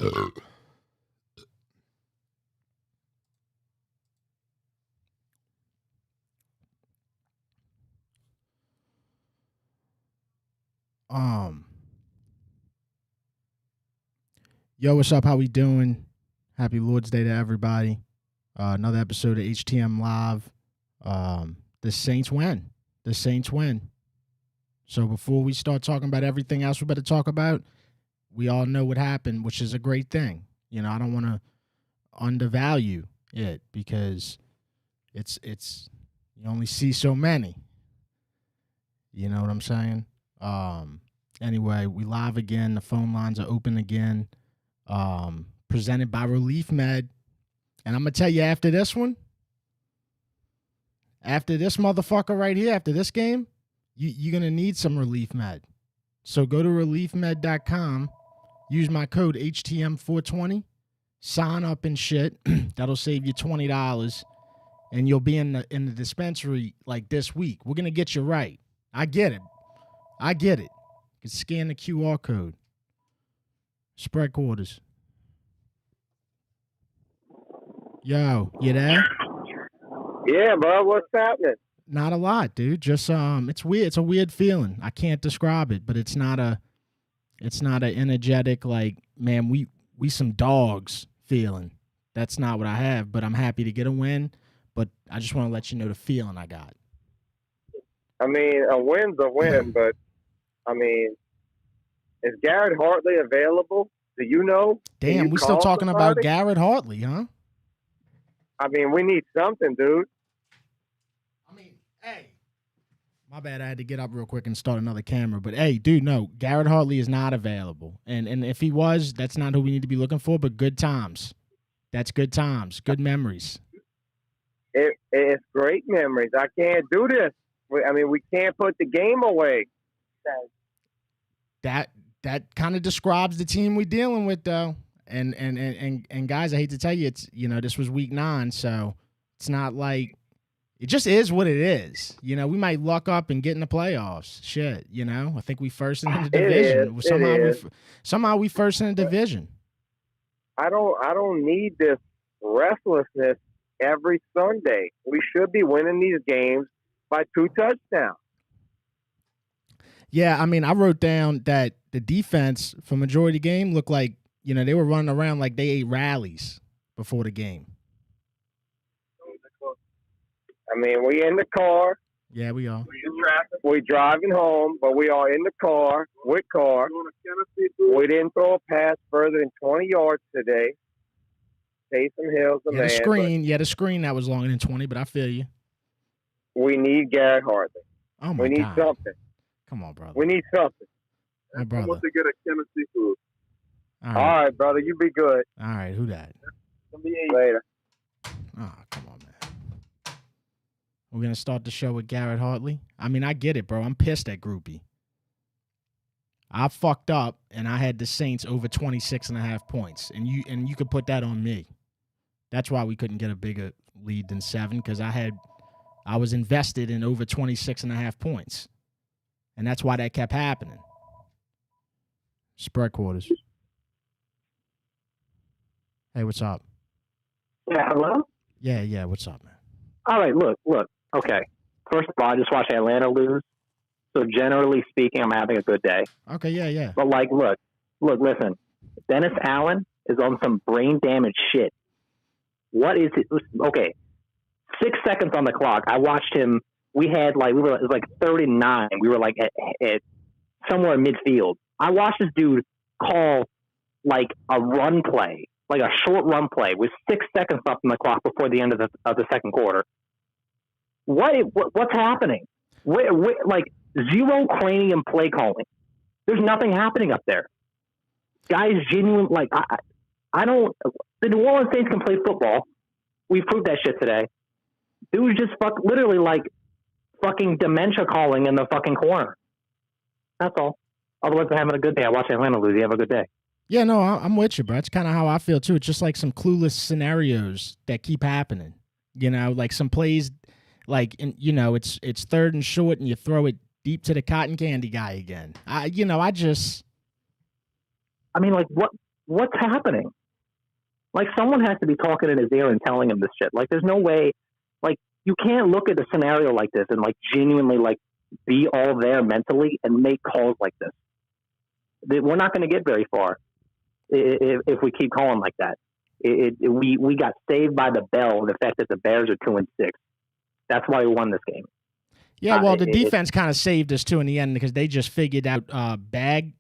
Yo, what's up? How we doing? Happy Lord's Day to everybody. Another episode of HTM Live. The Saints win. The Saints win. So before we start talking about everything else we better talk about, we all know what happened, which is a great thing. You know, I don't want to undervalue it because it's you only see so many. You know what I'm saying? Anyway, we live again. The phone lines are open again. Presented by Relief Med. And I'm going to tell you after this one, after this motherfucker right here, after this game, you're going to need some Relief Med. So go to reliefmed.com, use my code HTM420, sign up and shit. That'll save you $20, and you'll be in the dispensary like this week. We're going to get you right. I get it. You can scan the QR code. Spread quarters. Yo, you there? Yeah, bro. What's happening? Not a lot, dude. Just it's weird. It's a weird feeling. I can't describe it, but it's not an energetic like, man, we some dogs feeling. That's not what I have, but I'm happy to get a win. But I just want to let you know the feeling I got. I mean, a win's a win, but I mean, is Garrett Hartley available? Do you know? Damn, we still talking about Garrett Hartley, huh? I mean, we need something, dude. I mean, hey. My bad, I had to get up real quick and start another camera. But, hey, dude, no, Garrett Hartley is not available. And if he was, that's not who we need to be looking for, but good times. That's good times, good memories. It's great memories. I can't do this. We can't put the game away. That kind of describes the team we're dealing with, though. And guys, I hate to tell you, it's, you know, this was week 9, so it's not like it just is what it is. You know, we might luck up and get in the playoffs. Shit, you know, I think we first in the division. Somehow we first in the division. I don't need this restlessness every Sunday. We should be winning these games by 2 touchdowns. Yeah, I mean, I wrote down that the defense for majority of the game looked like, you know, they were running around like they ate rallies before the game. I mean, we in the car. Yeah, we are. We driving home, but we are in the car with Carr. We didn't throw a pass further than 20 yards today. Taysom Hill's the man. The screen that was longer than 20, but I feel you. We need Garrett Hartley. Oh, my God. We need something. Come on, brother. We need something. My brother. I want to get a Tennessee food. All right, brother. You be good. All right, who that? Later. Oh, come on, man. We're going to start the show with Garrett Hartley. I mean, I get it, bro. I'm pissed at Groupie. I fucked up, and I had the Saints over 26.5 points, and you could put that on me. That's why we couldn't get a bigger lead than 7, because I was invested in over 26.5 points, and that's why that kept happening. Spread quarters. Hey, what's up? Yeah, hello? Yeah, what's up, man? All right, look. Okay. First of all, I just watched Atlanta lose. So generally speaking, I'm having a good day. Okay, yeah. But look, listen. Dennis Allen is on some brain damage shit. What is it? Okay. 6 seconds on the clock. I watched him. It was like 39. We were like at somewhere in midfield. I watched this dude call like a run play, like a short run play with 6 seconds left on the clock before the end of the second quarter. What's happening? Like zero cranium play calling. There's nothing happening up there. Guys, genuine. Like I don't. The New Orleans Saints can play football. We proved that shit today. Dude just literally like fucking dementia calling in the fucking corner. That's all. Otherwise, I'm having a good day. I watch Atlanta lose. You have a good day. Yeah, no, I'm with you, bro. It's kind of how I feel too. It's just like some clueless scenarios that keep happening. You know, like some plays, like it's 3rd and short, and you throw it deep to the cotton candy guy again. I mean, like what's happening? Like, someone has to be talking in his ear and telling him this shit. Like, there's no way. Like, you can't look at a scenario like this and, like, genuinely, like, be all there mentally and make calls like this. We're not going to get very far if we keep calling like that. We got saved by the bell, the fact that the Bears are 2-6. That's why we won this game. Yeah, well, the defense kind of saved us, too, in the end because they just figured out Bagnet.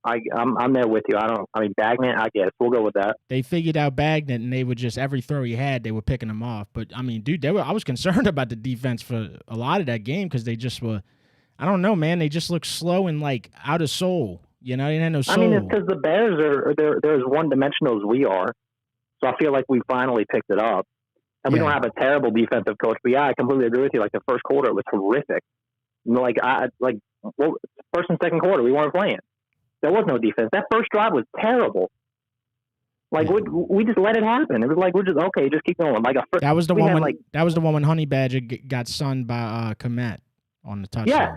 I'm there with you. Bagnet, I guess. We'll go with that. They figured out Bagnet, and they would just, every throw he had, they were picking him off. But, I mean, dude, I was concerned about the defense for a lot of that game because they just were, I don't know, man. They just looked slow and, like, out of soul. You know, they had no soul. I mean, it's because the Bears they're as one-dimensional as we are. So I feel like we finally picked it up. And we don't have a terrible defensive coach. But, yeah, I completely agree with you. Like, the first quarter, it was horrific. First and second quarter, we weren't playing. There was no defense. That first drive was terrible. Like, we just let it happen. It was like, we're just, okay, just keep going. Like that was the one when Honey Badger got sunned by Komet on the touchdown. Yeah.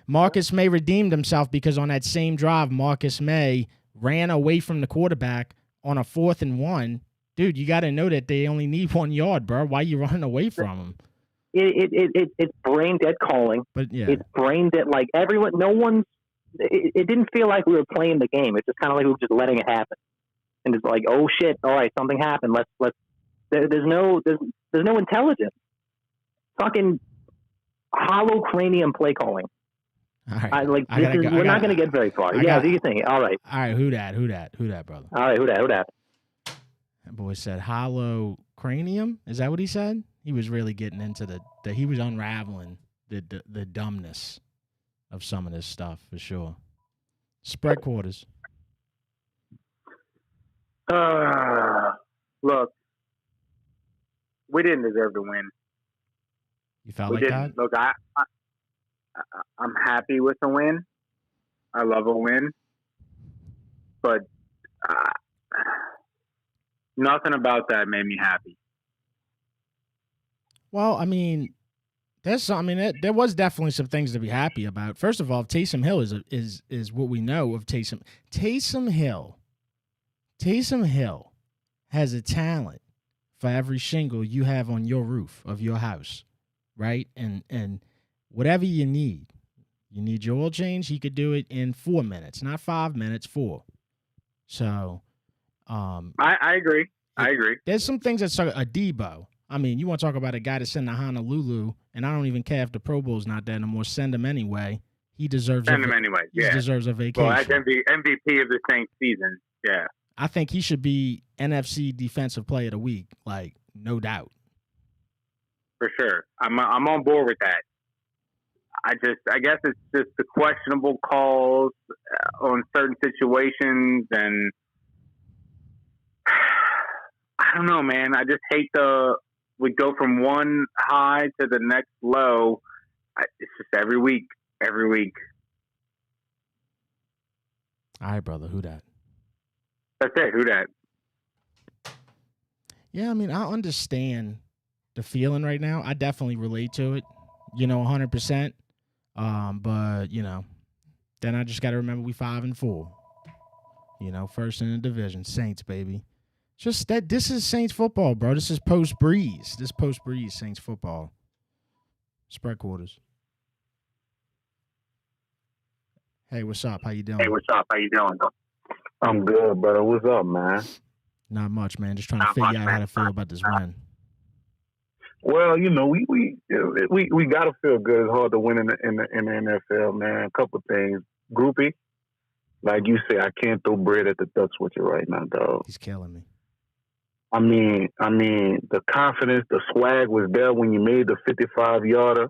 Marcus May redeemed himself because on that same drive, Marcus May ran away from the quarterback on a 4th and 1. Dude, you got to know that they only need 1 yard, bro. Why are you running away from them? It's brain dead calling. But yeah, it's brain dead. Like, everyone, no one's. It didn't feel like we were playing the game. It's just kind of like we were just letting it happen. And it's like, oh shit, all right, something happened. Let's. There's no intelligence. Fucking hollow cranium play calling. All right, we're not going to get very far. Do you think? All right. All right, who that, brother? All right, who that? That boy said hollow cranium. Is that what he said? He was really getting into he was unraveling the dumbness of some of this stuff for sure. Spread quarters. Look, we didn't deserve to win. You felt like that? Look, I'm happy with the win. I love a win, but nothing about that made me happy. Well, I mean, there was definitely some things to be happy about. First of all, Taysom Hill is what we know of Taysom. Taysom Hill has a talent for every shingle you have on your roof of your house, right? And whatever you need your oil change, he could do it in 4 minutes, not 5 minutes, 4. So, I agree. There's some things that's a Debo. I mean, you want to talk about a guy that's in the Honolulu, and I don't even care if the Pro Bowl's not there anymore. Send him anyway. He deserves him anyway. He deserves a vacation. Well, that's MVP of the Saints season. Yeah. I think he should be NFC Defensive Player of the Week, like, no doubt. For sure. I'm on board with that. I guess it's just the questionable calls on certain situations, and I don't know, man. I just hate we go from one high to the next low. It's just every week. All right, brother. Who that? That's it. Who that? Yeah, I mean, I understand the feeling right now. I definitely relate to it, 100%. But, then I just got to remember we 5-4. First in the division. Saints, baby. Just that this is Saints football, bro. This is post-Breeze. Saints football. Spread quarters. Hey, what's up? How you doing? I'm good, brother. What's up, man? Not much, man. Just trying to figure out how to feel about this win. Well, we got to feel good. It's hard to win in the NFL, man. A couple things. Groupie, like you say, I can't throw bread at the ducks with you right now, dog. He's killing me. I mean, the confidence, the swag was there when you made the 55-yarder,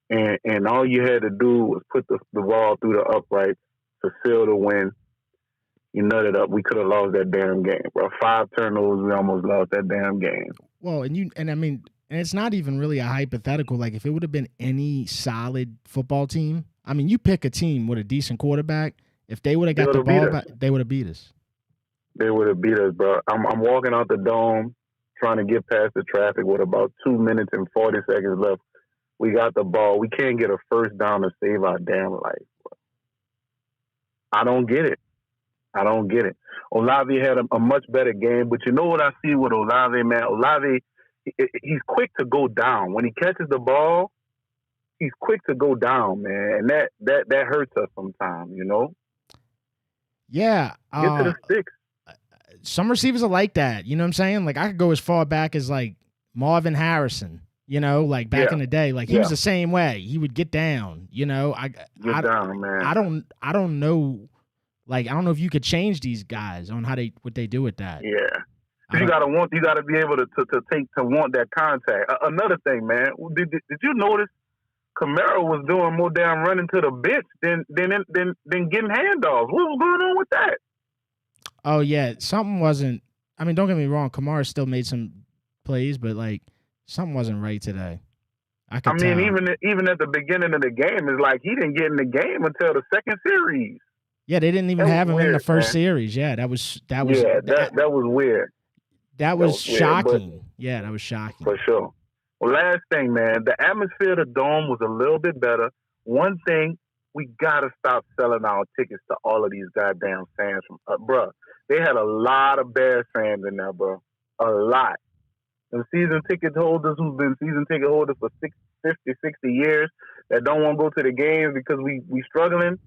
and all you had to do was put the ball through the uprights to seal the win. You nutted up. We could have lost that damn game, bro. 5 turnovers, we almost lost that damn game. Well, and it's not even really a hypothetical. Like, if it would have been any solid football team, I mean, you pick a team with a decent quarterback. If they would have got the ball back, they would have beat us. They would have beat us, bro. I'm walking out the dome trying to get past the traffic with about 2 minutes and 40 seconds left We got the ball. We can't get a first down to save our damn life. Bro. I don't get it. Olave had a much better game, but you know what I see with Olave, man? Olave, he's quick to go down. When he catches the ball, he's quick to go down, man, and that hurts us sometimes, you know? Yeah. Get to the sticks. Some receivers are like that. You know what I'm saying? Like, I could go as far back as, like, Marvin Harrison, you know, like back in the day. Like, he was the same way. He would get down, you know. Get down, man. I don't know. Like, I don't know if you could change these guys on what they do with that. Yeah. You gotta be able to want that contact. Another thing, man. Did you notice Kamara was doing more damn running to the bench than getting handoffs? What was going on with that? Oh yeah, something wasn't. I mean, don't get me wrong. Kamara still made some plays, but like something wasn't right today. I mean, even at the beginning of the game, it's like he didn't get in the game until the second series. Yeah, they didn't even have him in the first man. series. Yeah, that was that was weird. That was shocking. Yeah, that was shocking. For sure. Well, last thing, man, the atmosphere of the Dome was a little bit better. One thing, we got to stop selling our tickets to all of these goddamn fans. Bruh, they had a lot of Bears fans in there, bro. A lot. And season ticket holders who've been season ticket holders for 50, 60 years that don't want to go to the games because we struggling,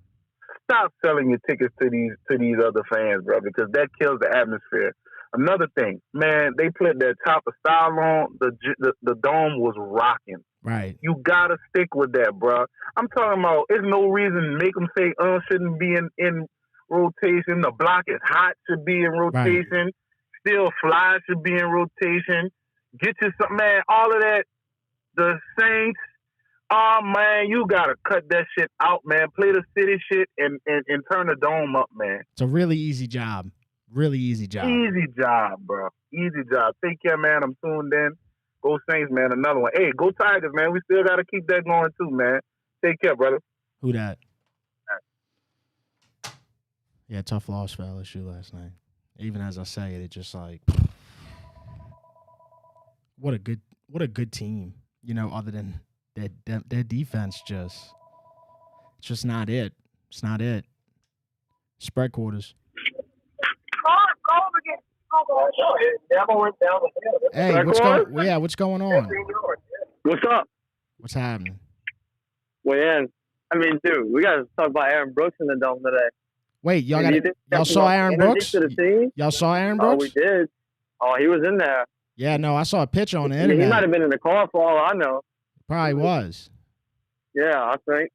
stop selling your tickets to these other fans, bro, because that kills the atmosphere. Another thing, man, they put their top of style on. The Dome was rocking. Right. You gotta stick with that, bro. I'm talking about. There's no reason to make them say shouldn't be in rotation. The block is hot should be in rotation. Right. Still fly should be in rotation. Get you some, man. All of that. The Saints. Oh man, you gotta cut that shit out, man. Play the city shit and turn the Dome up, man. It's a really easy job. Really easy job. Easy job, bro. Easy job. Take care, man. I'm tuned in. Go Saints, man. Another one. Hey, go Tigers, man. We still got to keep that going, too, man. Take care, brother. Who that? Yeah, tough loss for LSU last night. Even as I say it, it's just like, what a good team. You know, other than their defense, it's just not it. It's not it. Spread quarters. Hey, what's going on? What's up? What's happening? Well, yeah, I mean, dude, we got to talk about Aaron Brooks in the Dome today. Wait, y'all saw Aaron Brooks? Y'all saw Aaron Brooks? Oh, we did. Oh, he was in there. Yeah, no, I saw a picture on the internet. He might have been in the car for all I know. Probably was. Yeah, I think.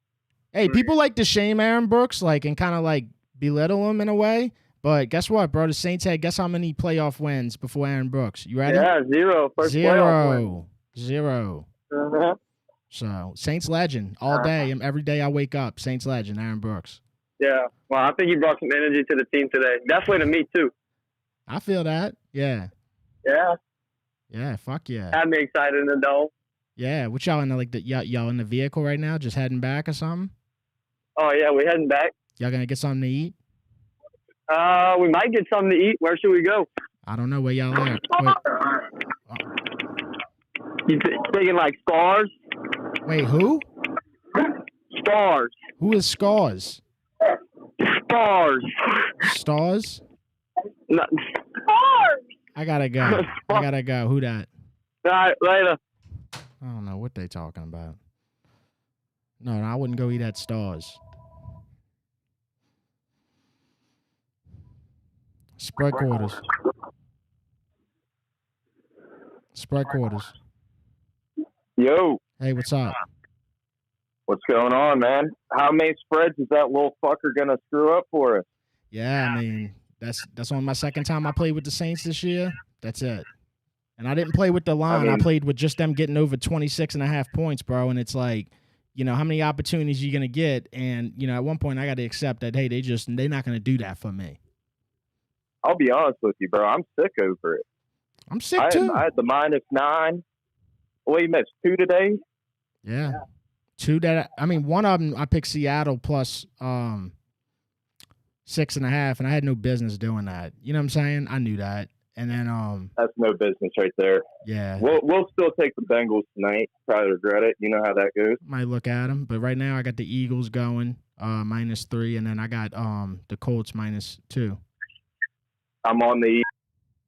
Hey, people like to shame Aaron Brooks, like, and kind of like belittle him in a way. But guess what, bro? The Saints had guess how many playoff wins before Aaron Brooks? You ready? Yeah, zero. First playoff win. Zero. Uh-huh. So Saints legend all day and every day I wake up. Saints legend, Aaron Brooks. Yeah. Well, I think he brought some energy to the team today. Definitely to me too. I feel that. Yeah. Yeah. Yeah. Fuck yeah. Had me excited in the Dome. Yeah. What y'all in y'all in the vehicle right now? Just heading back or something? Oh yeah, we're heading back. Y'all gonna get something to eat? We might get something to eat. Where should we go? I don't know where y'all are. You thinking like Scars? Wait, who? Stars. Who is Scars? Stars. Stars? No, Stars. I gotta go. Who that? All right, later. I don't know what they talking about. No, I wouldn't go eat at Stars. Spread quarters. Spread quarters. Yo. Hey, what's up? What's going on, man? How many spreads is that little fucker gonna screw up for us? Yeah, I mean, that's on my second time I played with the Saints this year. That's it. And I didn't play with the line. I played with just them getting over 26.5 points, bro. And it's like, you know, how many opportunities you going to get? And, you know, at one point I got to accept that, hey, they're not going to do that for me. I'll be honest with you, bro. I'm sick over it. I'm sick, too. I had the -9. Well, you missed 2 today? Yeah. 2 that, one of them I picked Seattle plus 6.5, and I had no business doing that. You know what I'm saying? I knew that. And then That's no business right there. yeah, We'll still take the Bengals tonight. Probably regret it. You know how that goes. might look at them, but right now I got the Eagles going -3, and then I got the Colts -2. I'm on the Eagles,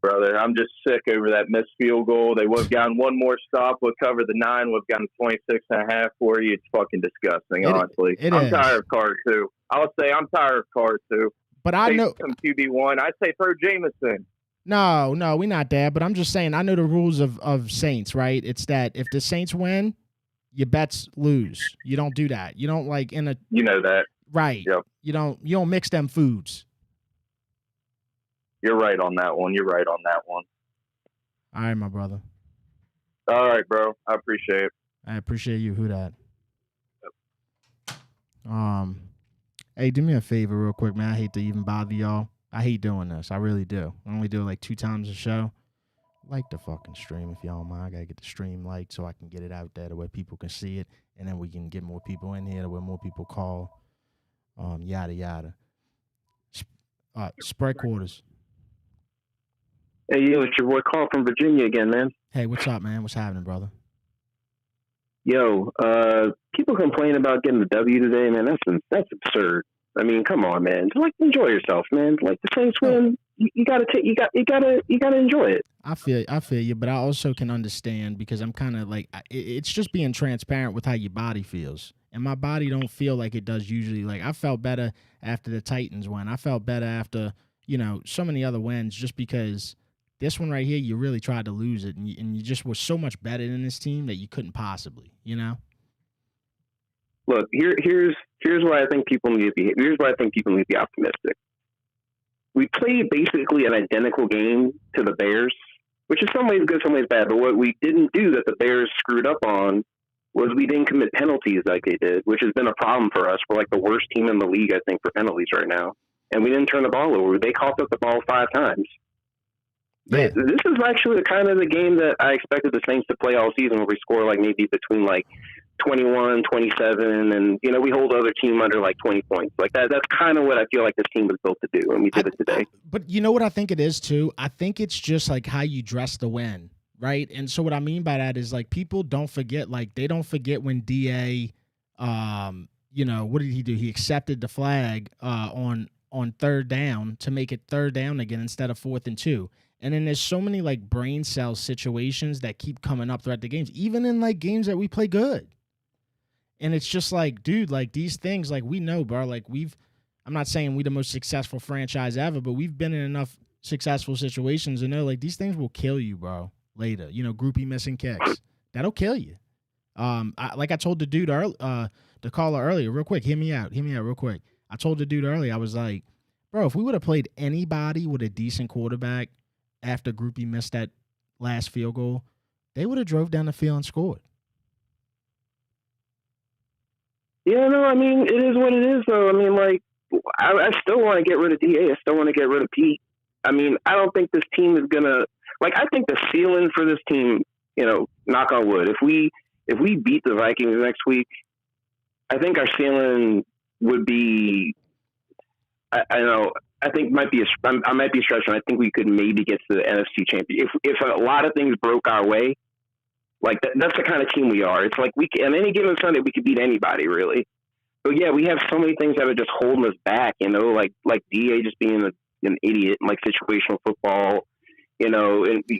brother. I'm just sick over that missed field goal. They would have gotten one more stop. Would cover the 9. Would have gotten 26.5 for you. It's fucking disgusting, honestly. I'm tired of Carr too. I'll say I'm tired of Carr too. But I know some QB1. I say throw Jameson. No, we're not that. But I'm just saying, I know the rules of Saints, right? It's that if the Saints win, your bets lose. You don't do that. You don't You know that, right? Yep. You don't mix them foods. You're right on that one. All right, my brother. All right, bro. I appreciate it. I appreciate you. Who that? Hey, do me a favor real quick, man. I hate to even bother y'all. I hate doing this. I really do. I only do it like 2 times a show. Like the fucking stream if y'all don't mind. I gotta get the stream liked so I can get it out there to where people can see it, and then we can get more people in here to where more people call. Yada yada. Spread quarters. Hey, yo, it's your boy Carl from Virginia again, man. Hey, what's up, man? What's happening, brother? Yo, people complain about getting the W today, man. That's absurd. I mean, come on, man. Just, like, enjoy yourself, man. Like, the Saints win, you gotta enjoy it. I feel you, but I also can understand because I'm kind of like it's just being transparent with how your body feels, and my body don't feel like it does usually. Like I felt better after the Titans win. I felt better after so many other wins, just because this one right here you really tried to lose it, and you just were so much better than this team that you couldn't possibly, Look, here's why I think people need to be. Here's why I think people need to be optimistic. We played basically an identical game to the Bears, which is some ways good, some ways bad. But what we didn't do that the Bears screwed up on was we didn't commit penalties like they did, which has been a problem for us. We're like the worst team in the league, I think, for penalties right now. And we didn't turn the ball over. They coughed up the ball 5 times. Yeah. This is actually the game that I expected the Saints to play all season, where we score like maybe between like 21, 27, and we hold the other team under like 20 points. Like that's kind of what I feel like this team was built to do, and we did it today. But you know what I think it is too? I think it's just like how you dress the win, right? And so what I mean by that is like people don't forget, like they don't forget when DA, what did he do? He accepted the flag on 3rd down to make it 3rd down again instead of 4th and 2. And then there's so many like brain cell situations that keep coming up throughout the games, even in like games that we play good. And it's just like, dude, like these things, like we know, bro, like I'm not saying we the most successful franchise ever, but we've been in enough successful situations to know like these things will kill you, bro, later. Groupie missing kicks. That'll kill you. Like I told the dude, the caller earlier, real quick, hear me out real quick. I told the dude earlier, I was like, bro, if we would have played anybody with a decent quarterback after Groupie missed that last field goal, they would have drove down the field and scored. Yeah, no, I mean, it is what it is, though. I mean, like, I still want to get rid of DA. I still want to get rid of Pete. I mean, I don't think this team is going to – like, I think the ceiling for this team, knock on wood, if we beat the Vikings next week, I think our ceiling would be – I think I might be stretching. I think we could maybe get to the NFC Championship. If a lot of things broke our way, like that's the kind of team we are. It's like on any given Sunday we could beat anybody really. But yeah, we have so many things that are just holding us back. Like DA just being an idiot, like situational football. And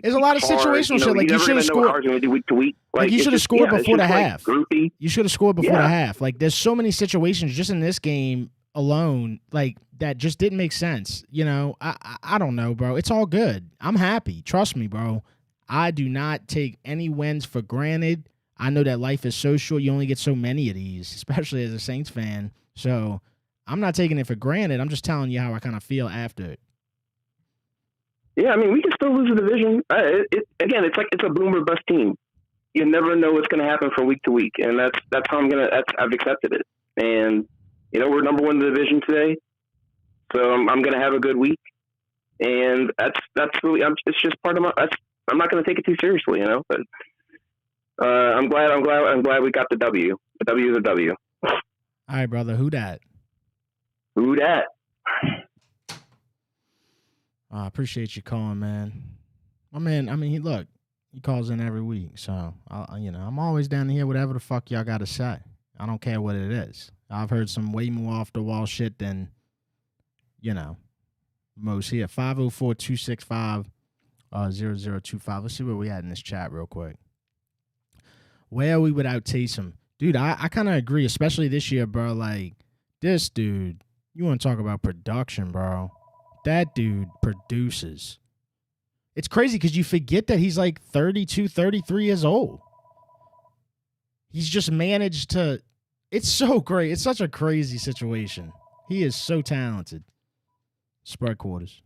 there's a lot of situational shit. Like you should have scored. Week to week. Like you should have scored before the half. Groupie. You should have scored before the half. Like there's so many situations just in this game alone, like that just didn't make sense. I don't know, bro. It's all good. I'm happy. Trust me, bro. I do not take any wins for granted. I know that life is so short. You only get so many of these, especially as a Saints fan. So I'm not taking it for granted. I'm just telling you how I kind of feel after it. Yeah, I mean, we can still lose the division. Again, it's a boom or bust team. You never know what's going to happen from week to week, and that's how I've accepted it. And we're number 1 in the division today, so I'm going to have a good week. And that's really it's just part of my. I'm not going to take it too seriously, But I'm glad we got the W. The W is a W. All right, brother. Who dat? Who dat? I appreciate you calling, man. I mean, he calls in every week, so I'm always down to hear whatever the fuck y'all got to say. I don't care what it is. I've heard some way more off the wall shit than, most here. 504-265-0025. Let's see where we at in this chat real quick. Where are we without Taysom? Dude, I kind of agree, especially this year, bro. Like, this dude, you want to talk about production, bro. That dude produces. It's crazy because you forget that he's like 32, 33 years old. He's just managed to. It's so great. It's such a crazy situation. He is so talented. Spread quarters.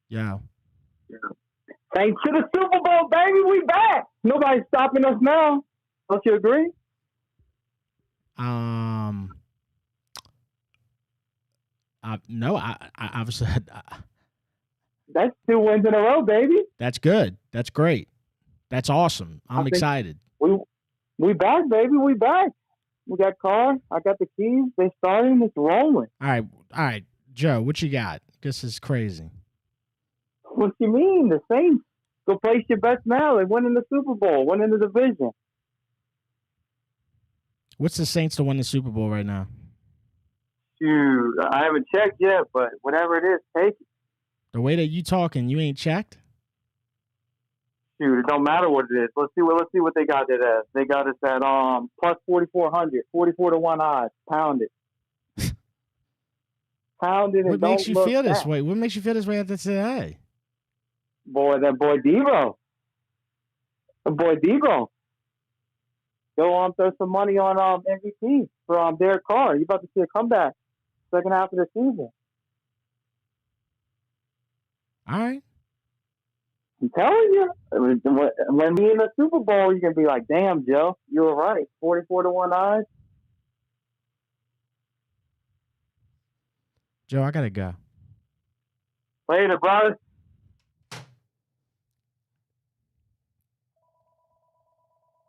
Yeah. Thanks to the Super Bowl, baby. We back. Nobody's stopping us now. Don't you agree? No, I obviously. That's 2 wins in a row, baby. That's good. That's great. That's awesome. I'm excited. We back, baby. We back. We got car. I got the keys. They starting. It's rolling. All right, Joe. What you got? This is crazy. What you mean? The Saints go place your bets now. They win in the Super Bowl. Win in the division. What's the Saints to win the Super Bowl right now? Shoot, I haven't checked yet, but whatever it is, take it. The way that you talking, you ain't checked? Shoot, it don't matter what it is. Let's see what they got it as. They got us at plus 4,400, 44-1 odds. Pound it. Pound it. What makes you feel this way? What makes you feel this way after today? That boy Debo. Go throw some money on MVP for Derek Carr. You about to see a comeback second half of the season. All right. I'm telling you, when we in the Super Bowl, you're gonna be like, "Damn, Joe, you were right." 44-1 odds. Joe, I gotta go. Later, brother.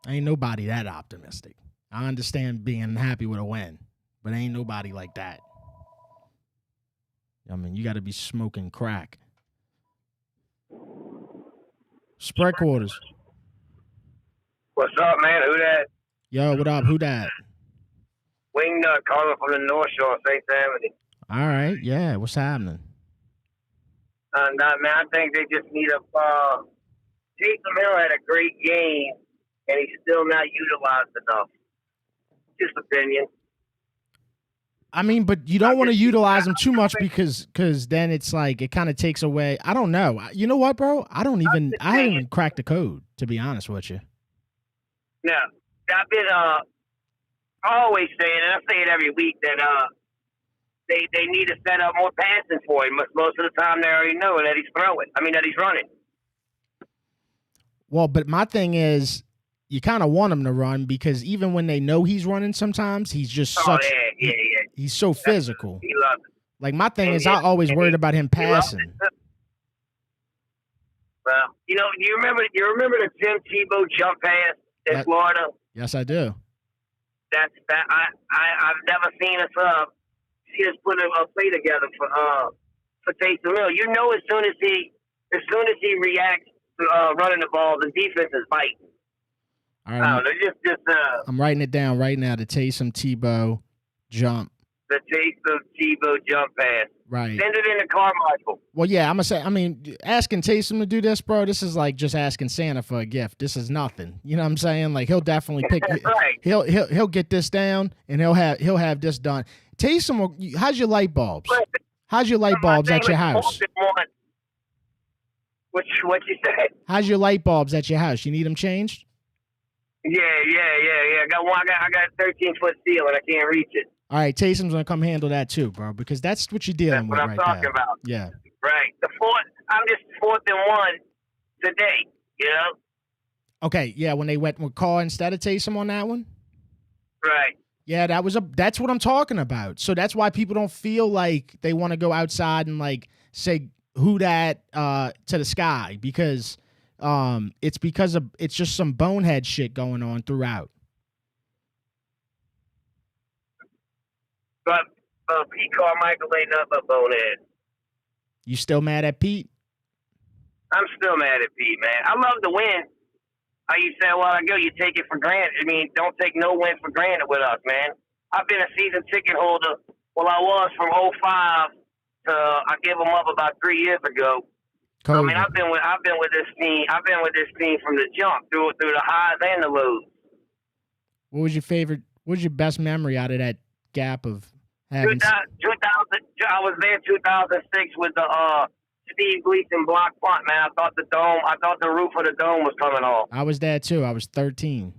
Ain't nobody that optimistic. I understand being happy with a win, but ain't nobody like that. I mean, you got to be smoking crack. Spread quarters. What's up, man? Who that? Yo, what up? Who that? Wingnut calling from the North Shore, St. Tammany. All right, yeah. What's happening? Man, I think they just need Taysom Hill had a great game, and he's still not utilized enough. Just opinion. I mean, but you don't want to utilize him too much because then it's like it kind of takes away. I don't know. You know what, bro? I haven't even cracked the code, to be honest with you. No, I've been always saying, and I say it every week, that they need to set up more passing for him. Most of the time, they already know that he's that he's running. Well, but my thing is, you kind of want him to run because even when they know he's running, sometimes he's just Yeah. He's so physical. He loves it. Like my thing is, I always worried about him passing. Well, you remember the Tim Tebow jump pass in Florida? Yes, I do. I've never seen us put a play together for Taysom Hill. You know, as soon as he reacts to running the ball, the defense is fighting. All right, I'm writing it down right now. The Taysom Tebow jump. The Taysom Tebow jump pass. Right. Send it in the Carmichael. Well, yeah, I'm gonna say. I mean, asking Taysom to do this, bro. This is like just asking Santa for a gift. This is nothing. You know what I'm saying? Like he'll definitely pick. Right. He'll get this down and he'll have this done. Taysom, how's your light bulbs? How's your light bulbs at your house? What you said? How's your light bulbs at your house? You need them changed? Yeah. I got one. I got a 13-foot ceiling. I can't reach it. All right, Taysom's gonna come handle that too, bro, because that's what you're dealing with right there. That's what I'm talking about. Yeah. Right. I'm just 4th and 1 today. You know. Okay. Yeah. When they went with Carr instead of Taysom on that one. Right. Yeah, that's what I'm talking about. So that's why people don't feel like they want to go outside and like say who that to the sky because it's just some bonehead shit going on throughout. But Pete Carmichael ain't nothing but bonehead. You still mad at Pete? I'm still mad at Pete, man. I love the win. How you said a while ago, you take it for granted. I mean, don't take no win for granted with us, man. I've been a season ticket holder. Well, I was from '05 to I gave them up about 3 years ago. So, I mean, I've been with this team. I've been with this team from the jump through the highs and the lows. What was your favorite? What was your best memory out of that gap of having? 2000. I was there 2006 with the Steve Gleason block punt. Man, I thought the roof of the dome was coming off. I was there too. I was 13.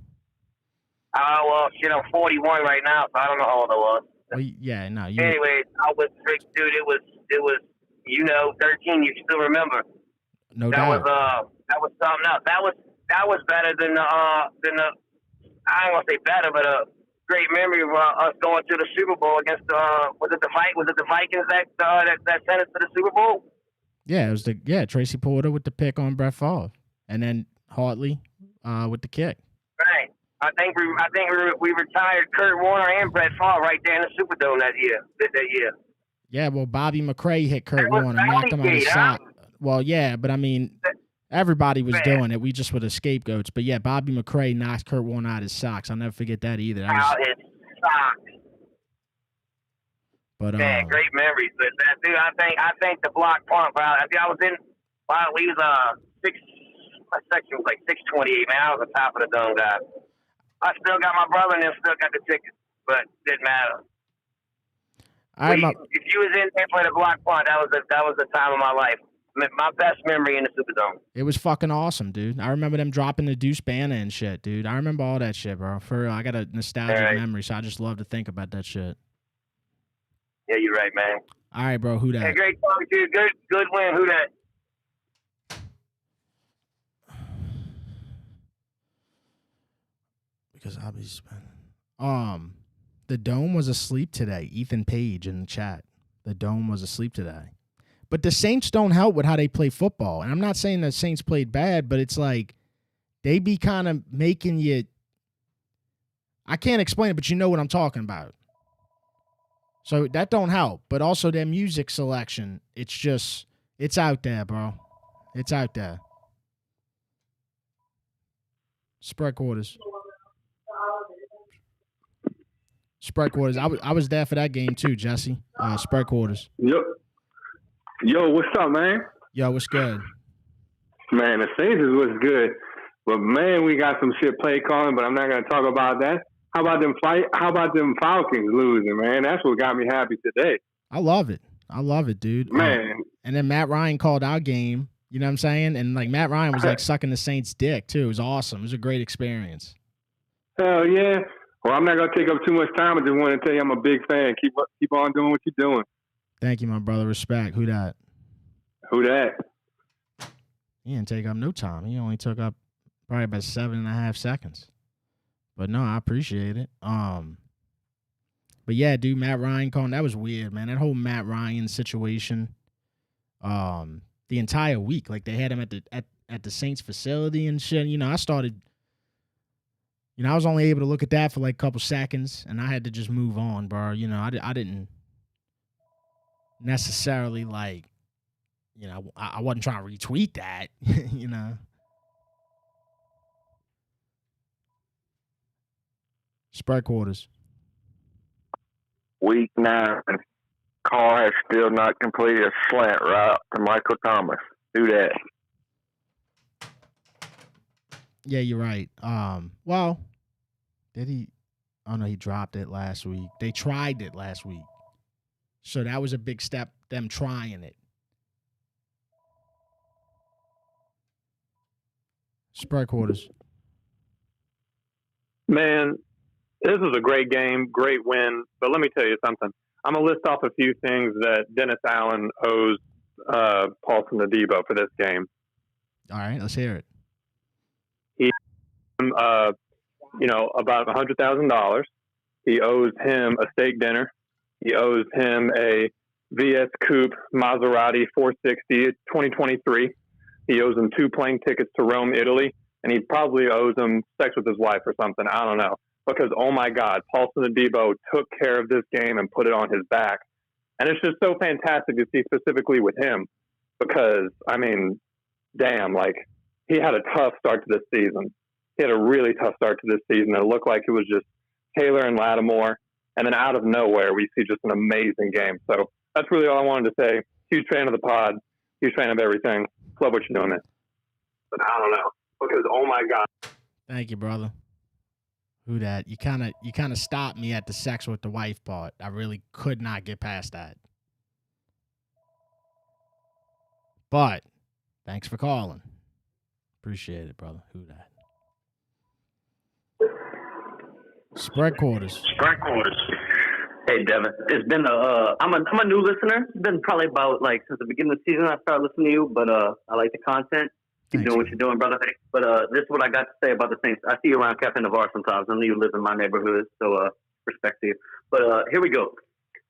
Well, shit, I'm 41 right now, so I don't know how old I was. Well, yeah, no. Anyway, I was tricked, dude. It was 13. You still remember? No doubt. That was something else. That was better than the I don't want to say better, but a great memory of us going to the Super Bowl against was it the Vikings that sent us to the Super Bowl? Yeah, it was Tracy Porter with the pick on Brett Favre, and then Hartley with the kick. Right. I think we retired Kurt Warner and Brett Favre right there in the Superdome that year. Yeah, well, Bobby McRae hit Kurt Warner, knocked him out of sock. Well, yeah, but I mean, everybody was doing it. We just were the scapegoats. But yeah, Bobby McRae knocked Kurt Warner out of his socks. I'll never forget that either. Out his socks. But man, great memories. But dude, I think the block punt. I think I was in. Wow, we was my section was like 628. Man, I was the top of the dome guy. I still got my brother and them still got the tickets, but didn't matter. If you was in there for the block punt, that was the time of my life. My best memory in the Superdome. It was fucking awesome, dude. I remember them dropping the Deuce Banner and shit, dude. I remember all that shit, bro. For real, I got a nostalgic memory, so I just love to think about that shit. Yeah, you're right, man. All right, bro. Who that? Hey, great talking to you. Good win. Who that? Because I'll be spending. The Dome was asleep today. Ethan Page in the chat. The Dome was asleep today. But the Saints don't help with how they play football. And I'm not saying the Saints played bad, but it's like they be kind of making you. I can't explain it, but you know what I'm talking about. So that don't help. But also their music selection, it's out there, bro. It's out there. Spread quarters. Spread quarters. I was there for that game too, Jesse. Spread quarters. Yo, what's up, man? Yo, what's good? Man, the Saints was good. But man, we got some shit play calling, but I'm not gonna talk about that. How about them Falcons losing, man? That's what got me happy today. I love it, dude. Man. And then Matt Ryan called our game. You know what I'm saying? And like Matt Ryan was like sucking the Saints' dick too. It was awesome. It was a great experience. Hell yeah. Well, I'm not gonna take up too much time. I just want to tell you I'm a big fan. Keep on doing what you're doing. Thank you, my brother. Respect. Who that? He didn't take up no time. He only took up probably about 7.5 seconds. But no, I appreciate it. But yeah, dude, Matt Ryan calling, that was weird, man. That whole Matt Ryan situation. The entire week, like they had him at the Saints facility and shit. You know, I was only able to look at that for like a couple seconds, and I had to just move on, bro. You know, I didn't necessarily like, you know, I wasn't trying to retweet that, you know. Spread quarters. Week 9. Carr has still not completed a slant route to Michael Thomas. Do that. Yeah, you're right. Well, did he? Oh, no, he dropped it last week. They tried it last week. So that was a big step, them trying it. Spread quarters. Man, this was a great game, great win. But let me tell you something. I'm going to list off a few things that Dennis Allen owes Paulson Adebo for this game. All right, let's hear it. He, about $100,000. He owes him a steak dinner. He owes him a VS Coupe Maserati 460 2023. He owes him 2 plane tickets to Rome, Italy. And he probably owes him sex with his wife or something. I don't know. Because, oh, my God, Paulson Adebo took care of this game and put it on his back. And it's just so fantastic to see specifically with him. Because, I mean, damn, like he had a tough start to this season. He had a really tough start to this season. It looked like it was just Taylor and Lattimore. And then out of nowhere, we see just an amazing game. So that's really all I wanted to say. Huge fan of the pod. Huge fan of everything. Love what you're doing, man. But I don't know. Because, oh, my God. Thank you, brother. Who that? You kind of stopped me at the sex with the wife part. I really could not get past that. But thanks for calling. Appreciate it, brother. Who that? Spread quarters. Hey, Devin. It's been I'm a new listener. It's been probably about since the beginning of the season I started listening to you, but I like the content. Keep doing what you're doing, brother. But this is what I got to say about the Saints. I see you around Captain Navarre sometimes. I know you live in my neighborhood, so respect to you. But here we go.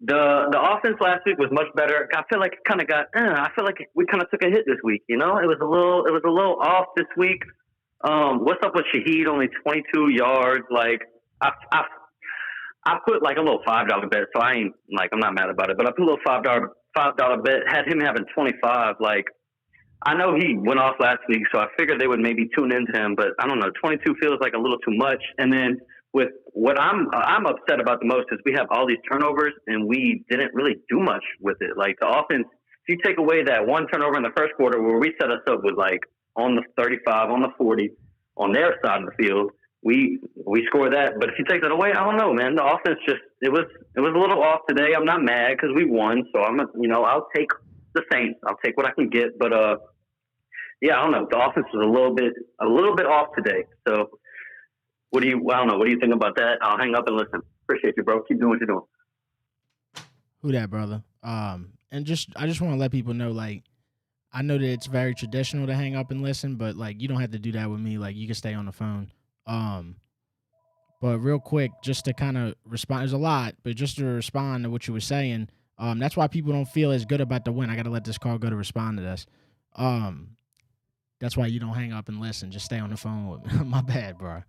The offense last week was much better. I feel like it kind of got. I feel like we kind of took a hit this week. You know, it was a little off this week. What's up with Shaheed? Only 22 yards. Like I put like a little $5 bet, so I ain't I'm not mad about it. But I put a little $5 bet. Had him having 25. Like I know he went off last week, so I figured they would maybe tune into him. But I don't know. 22 feels like a little too much. And then with what I'm upset about the most is we have all these turnovers and we didn't really do much with it. Like the offense, if you take away that one turnover in the first quarter where we set us up with on the 35, on the 40, on their side of the field, we score that. But if you take that away, I don't know, man. The offense it was a little off today. I'm not mad because we won, so I'll take the Saints. I'll take what I can get. But yeah, I don't know. The offense was a little bit off today. So I don't know. What do you think about that? I'll hang up and listen. Appreciate you, bro. Keep doing what you're doing. Who that, brother? And I just want to let people know, I know that it's very traditional to hang up and listen, but you don't have to do that with me. You can stay on the phone. But real quick, just to kind of respond, there's a lot, but just to respond to what you were saying, that's why people don't feel as good about the win. I got to let this call go to respond to this. That's why you don't hang up and listen. Just stay on the phone with me. My bad, bro.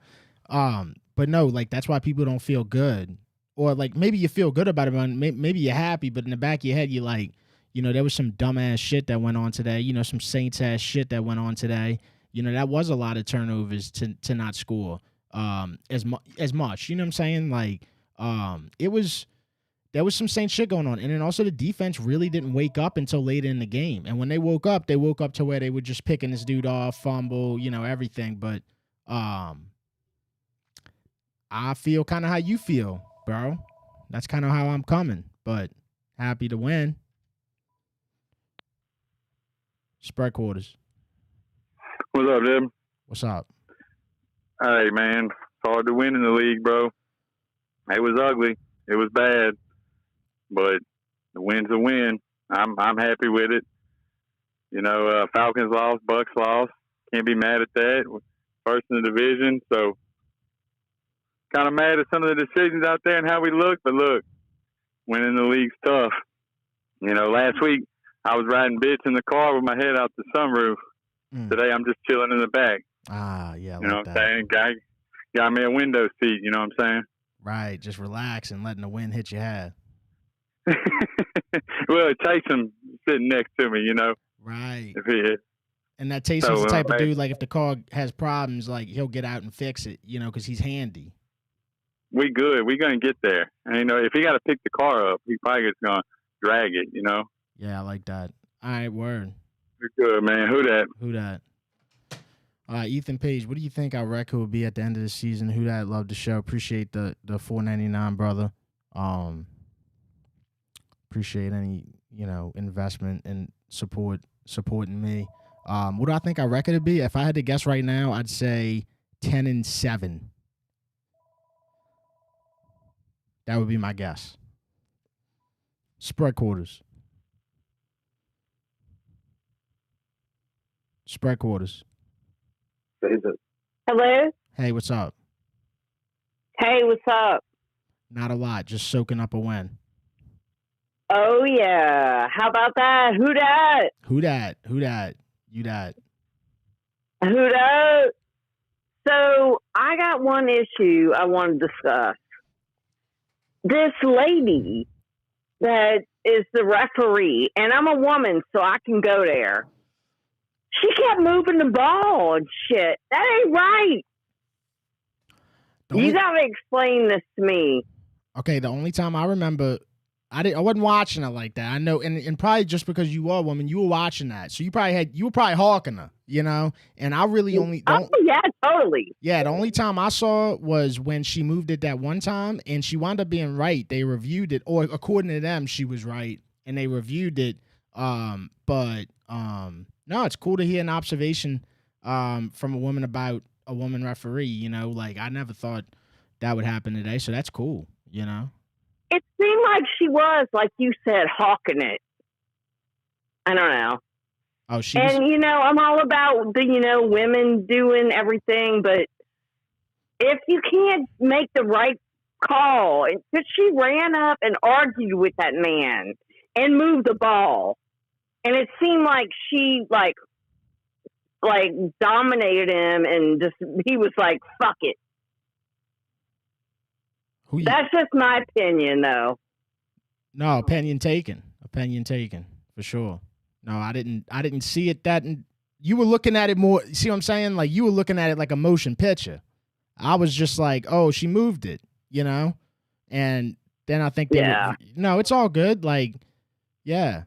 But no, that's why people don't feel good. Or maybe you feel good about it, but maybe you're happy, but in the back of your head, you're there was some dumbass shit that went on today. Some Saints ass shit that went on today. That was a lot of turnovers to not score as much. You know what I'm saying? There was some Saints shit going on. And then also the defense really didn't wake up until later in the game. And when they woke up to where they were just picking this dude off, fumble, everything. But I feel kind of how you feel, bro. That's kind of how I'm coming. But happy to win. Spread quarters. What's up, Deb? What's up? Hey, man. It's hard to win in the league, bro. It was ugly. It was bad. But the win's a win. I'm happy with it. Falcons lost, Bucks lost. Can't be mad at that. First in the division, so kind of mad at some of the decisions out there and how we look. But look, winning the league's tough. Last week I was riding bitch in the car with my head out the sunroof. Today I'm just chilling in the back. Ah, yeah. You know what I'm saying? Guy got me a window seat. You know what I'm saying? Right. Just relax and letting the wind hit your head. Well, Taysom sitting next to me, Right. If he hit. And that Taysom's the type of dude, if the car has problems, he'll get out and fix it, because he's handy. We good. We going to get there. And, if he got to pick the car up, he probably just going to drag it, Yeah, I like that. All right, word. You're good, man. Who that? Ethan Page, what do you think our record will be at the end of the season? Who that? Love the show. Appreciate the $4.99, brother. Appreciate any, investment and supporting me. What do I think our record would be? If I had to guess right now, I'd say 10-7. That would be my guess. Spread quarters. Spread quarters. Hello? Hey, what's up? Hey, what's up? Not a lot. Just soaking up a win. Oh, yeah. How about that? Who dat? Who dat? Who dat? You dat. Who dat? So I got one issue I want to discuss. This lady that is the referee, and I'm a woman, so I can go there. She kept moving the ball and shit. That ain't right. You gotta explain this to me. Okay, the only time I remember, I wasn't watching it like that. I know, and probably just because you are a woman, you were watching that, so you were probably hawking her, you know. And I really only don't. Oh yeah, totally. Yeah, the only time I saw it was when she moved it that one time, and she wound up being right. They reviewed it, or according to them, she was right, and they reviewed it. No, it's cool to hear an observation from a woman about a woman referee. You know, like I never thought that would happen today, so that's cool. You know. It seemed like she was, like you said, hawking it. I don't know. Oh, and you know, I'm all about the women doing everything, but if you can't make the right call, because she ran up and argued with that man and moved the ball, and it seemed like she like dominated him, and he was like, "Fuck it." That's just my opinion, though. No, opinion taken for sure. No, I didn't see it that. You were looking at it more. See what I'm saying? Like you were looking at it like a motion picture. I was just like, oh, she moved it, you know. And then I think, no, it's all good. Like, yeah.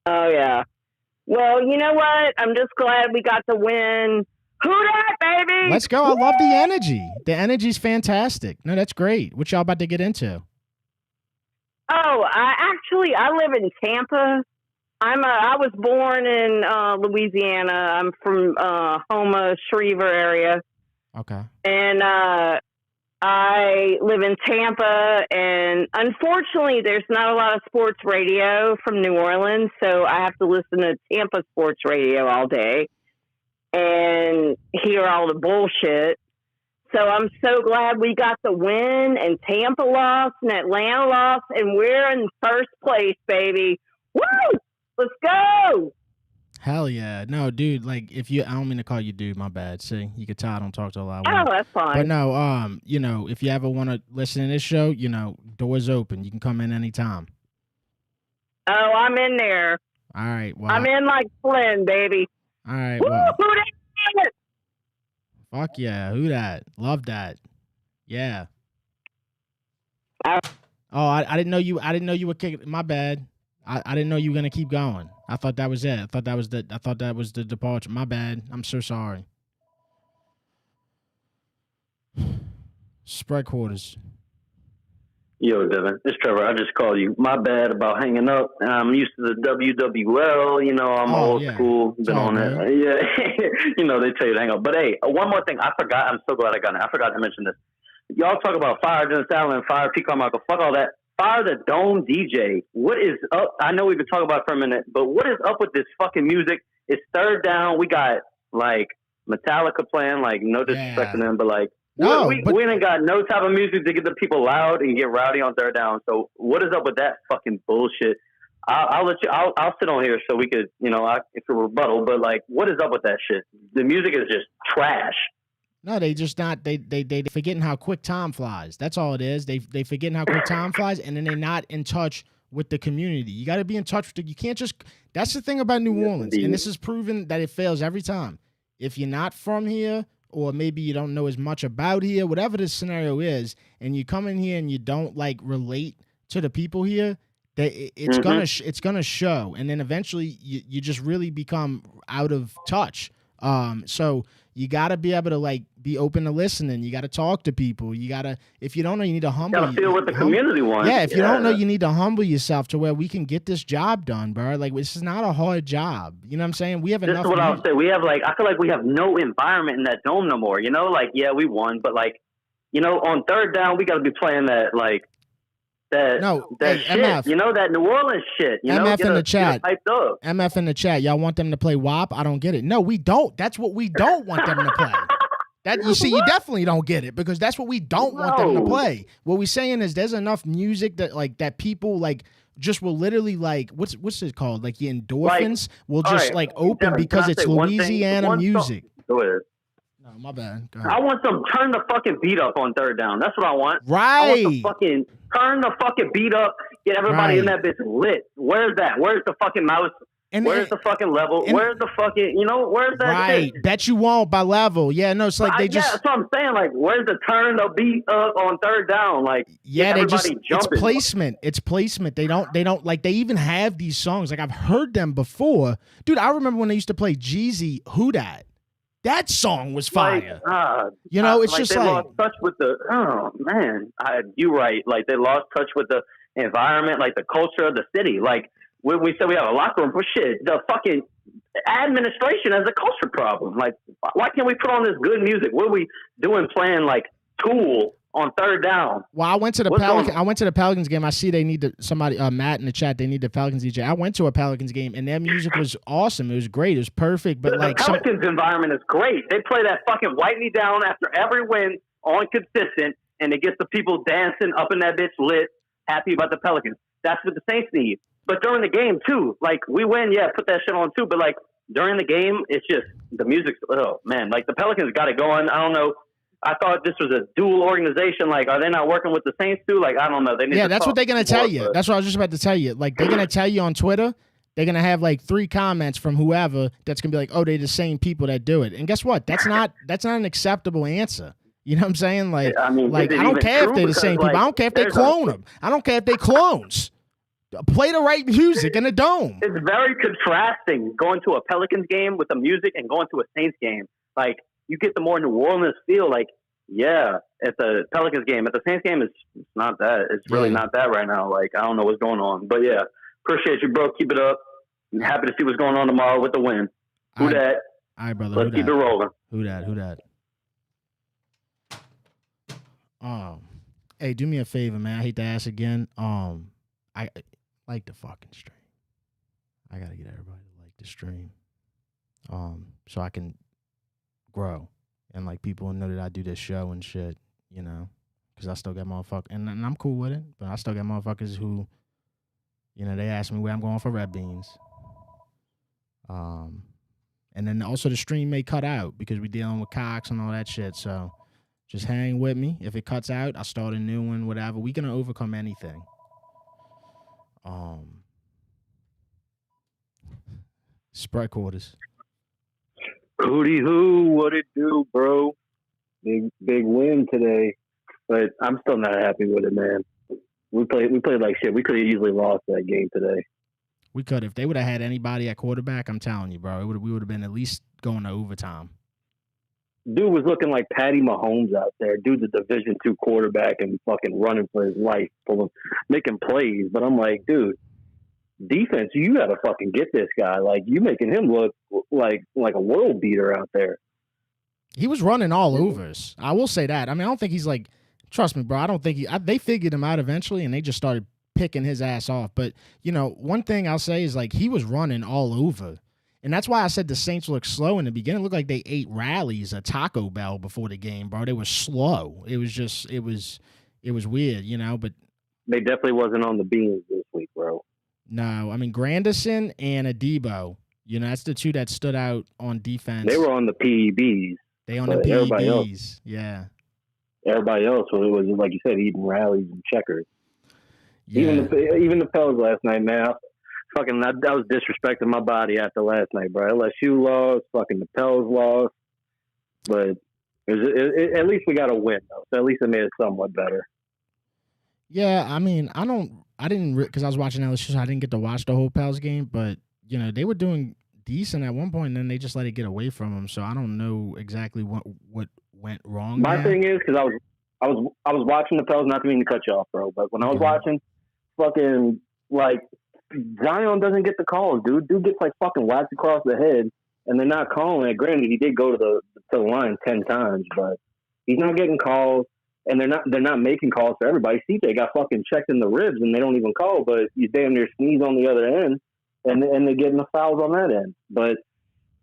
Oh yeah. Well, you know what? I'm just glad we got the win. Who dat, baby? Let's go. I love the energy. The energy's fantastic. No, that's great. What y'all about to get into? Oh, I live in Tampa. I was born in Louisiana. I'm from Houma, Schriever area. Okay. And I live in Tampa, and unfortunately, there's not a lot of sports radio from New Orleans, so I have to listen to Tampa sports radio all day and hear all the bullshit. So I'm so glad we got the win, and Tampa lost, and Atlanta lost, and we're in first place, baby. Woo! Let's go! Hell yeah. No, dude, like, I don't mean to call you dude, my bad. See, you can tell I don't talk to a lot of women. Oh, that's fine. But no, if you ever want to listen to this show, doors open. You can come in anytime. Oh, I'm in there. All right, well. I'm in like Flynn, baby. All right, woo, well. who that? Fuck yeah, who that? Love that. Yeah. Oh, I didn't know you were kicking. My bad. I didn't know you were gonna keep going. I thought that was it. I thought that was the departure. My bad. I'm so sorry. Spread quarters. Yo, Devin, it's Trevor. I just called you. My bad about hanging up. I'm used to the WWL. I'm old school. Been on it. Yeah. They tell you to hang up. But hey, one more thing. I forgot. I'm so glad I got it. I forgot to mention this. Y'all talk about fire Dennis Allen, fire P. Carmichael. Fuck all that. Fire the Dome DJ. What is up? I know we've been talking about it for a minute, but what is up with this fucking music? It's third down. We got like Metallica playing, like no disrespect to them, but like we ain't got no type of music to get the people loud and get rowdy on third down. So what is up with that fucking bullshit? I'll let you. I'll sit on here so we could, if a rebuttal. But like, what is up with that shit? The music is just trash. No, they just not. They forgetting how quick time flies. That's all it is. They forgetting how quick time flies, and then they're not in touch with the community. You got to be in touch with. You can't just. That's the thing about New Orleans, and this is proven that it fails every time. If you're not from here, or maybe you don't know as much about here, whatever the scenario is, and you come in here and you don't like relate to the people here, it's gonna show, and then eventually you just really become out of touch. So you got to be able to like be open to listening. You got to talk to people. You got to, if you don't know, you need to humble. You got to feel what the community wants. Yeah, if you don't know, you need to humble yourself to where we can get this job done, bro. Like this is not a hard job. You know what I'm saying? We have enough. This is what I'll say. We have I feel like we have no environment in that dome no more. We won, but on third down we got to be playing that shit. MF. That New Orleans shit. MF in the chat. Hyped up. MF in the chat. Y'all want them to play WAP? I don't get it. No, we don't. That's what we don't want them to play. That you see, you definitely don't get it because that's what we don't want them to play. What we're saying is there's enough music that people just will literally what's it called? Like your endorphins will just open because it's Louisiana music. Go ahead. No, my bad. I want some turn the fucking beat up on third down. That's what I want. Right. I want some fucking turn the fucking beat up. Get everybody in that bitch lit. Where's that? Where's the fucking mouse Where's the fucking level? Where's the fucking, where's that right? shit? Bet you won't by level. Yeah, no, it's like they just. Yeah, that's what I'm saying. Like, where's the turn the beat up on third down? Like, yeah, they just. jumping. It's placement. It's placement. They don't like. They even have these songs. Like I've heard them before, dude. I remember when they used to play Jeezy Who Dat. That song was fire. It's like just they like lost touch with the. Oh man, you right. Like they lost touch with the environment, like the culture of the city. Like we said, we have a locker room for shit. The fucking administration has a culture problem. Like, why can't we put on this good music? What are we doing playing like Tool on third down? Well, I went to the Pelicans game. I see they need somebody Matt in the chat. They need the Pelicans DJ. I went to a Pelicans game and their music was awesome. It was great. It was perfect. But the Pelicans environment is great. They play that fucking Wipe Me Down after every win on consistent, and it gets the people dancing up in that bitch lit, happy about the Pelicans. That's what the Saints need. But during the game too, like we win, put that shit on too. But like during the game, it's just the music's like the Pelicans got it going. I don't know. I thought this was a dual organization. Like, are they not working with the Saints too? Like, I don't know. They need that's what they're gonna tell you. That's what I was just about to tell you. Like, they're gonna tell you on Twitter. They're gonna have like 3 comments from whoever that's gonna be like, "Oh, they're the same people that do it." And guess what? That's not an acceptable answer. You know what I'm saying? Like, I don't care if they're the same people. I don't care if they clone them. I don't care if they clones. Play the right music in a dome. It's very contrasting going to a Pelicans game with the music and going to a Saints game. Like, you get the more New Orleans feel. Like, at the Pelicans game. At the Saints game, it's not that. It's really not that right now. Like, I don't know what's going on. But, appreciate you, bro. Keep it up. I'm happy to see what's going on tomorrow with the win. Who dat? All right, brother. Let's keep it rolling. Who dat? Hey, do me a favor, man. I hate to ask again. I like the fucking stream. I gotta get everybody to like the stream, so I can grow and like people know that I do this show and shit, because I still got motherfuckers, and I'm cool with it, but I still got motherfuckers who, they ask me where I'm going for red beans, and then also the stream may cut out because we're dealing with Cox and all that shit, so just hang with me. If it cuts out, I'll start a new one, whatever. We're gonna overcome anything. Spread quarters. Hootie hoo, what it do, bro? Big win today, but I'm still not happy with it, man. We played like shit. We could have easily lost that game today. We could. If they would have had anybody at quarterback, I'm telling you, bro, we would have been at least going to overtime. Dude was looking like Patty Mahomes out there. Dude's a Division II quarterback and fucking running for his life, making plays. But I'm like, dude, defense, you got to fucking get this guy. Like, you making him look like a world beater out there. He was running all over us. I will say that. I mean, I don't think he's like, trust me, bro, I don't think they figured him out eventually, and they just started picking his ass off. But, one thing I'll say is, like, he was running all over. And that's why I said the Saints looked slow in the beginning. It looked like they ate Rallies at Taco Bell before the game, bro. They were slow. It was just, it was weird, but. They definitely wasn't on the beans this week, bro. No, I mean, Granderson and Adebo, that's the 2 that stood out on defense. They were on the PEBs. They on the PEBs, everybody else, yeah. Everybody else was, like you said, eating Rallies and checkers. Yeah. Even the Pels last night, man. Fucking, that was disrespecting my body after last night, bro. LSU lost, fucking the Pels lost, but at least we got a win, though. So at least it made it somewhat better. Yeah, I mean, I didn't because I was watching LSU, so I didn't get to watch the whole Pels game, but they were doing decent at one point, and then they just let it get away from them. So I don't know exactly what went wrong. My thing is because I was watching the Pels, not to mean to cut you off, bro, but when I was watching, fucking like. Zion doesn't get the calls, dude. Dude gets like fucking whacked across the head, and they're not calling it. Granted, he did go to the line 10 times, but he's not getting calls, and they're not making calls for everybody. CJ got fucking checked in the ribs, and they don't even call, but you damn near sneeze on the other end, and they're getting the fouls on that end. But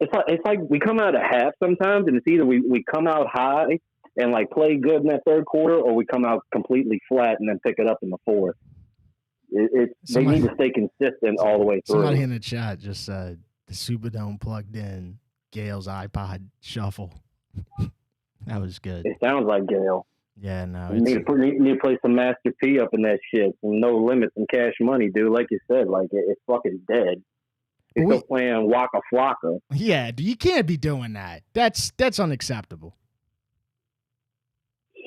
it's like we come out of half sometimes, and it's either we come out high and like play good in that third quarter, or we come out completely flat and then pick it up in the fourth. They need to stay consistent all the way through. Somebody in the chat just said the Superdome plugged in Gail's iPod shuffle. That was good. It sounds like Gail. Yeah, no. You need to play some Master P up in that shit. Some No Limits and Cash Money, dude. Like you said, like it's fucking dead. He's still playing Waka Flocka. Yeah, you can't be doing that. That's unacceptable.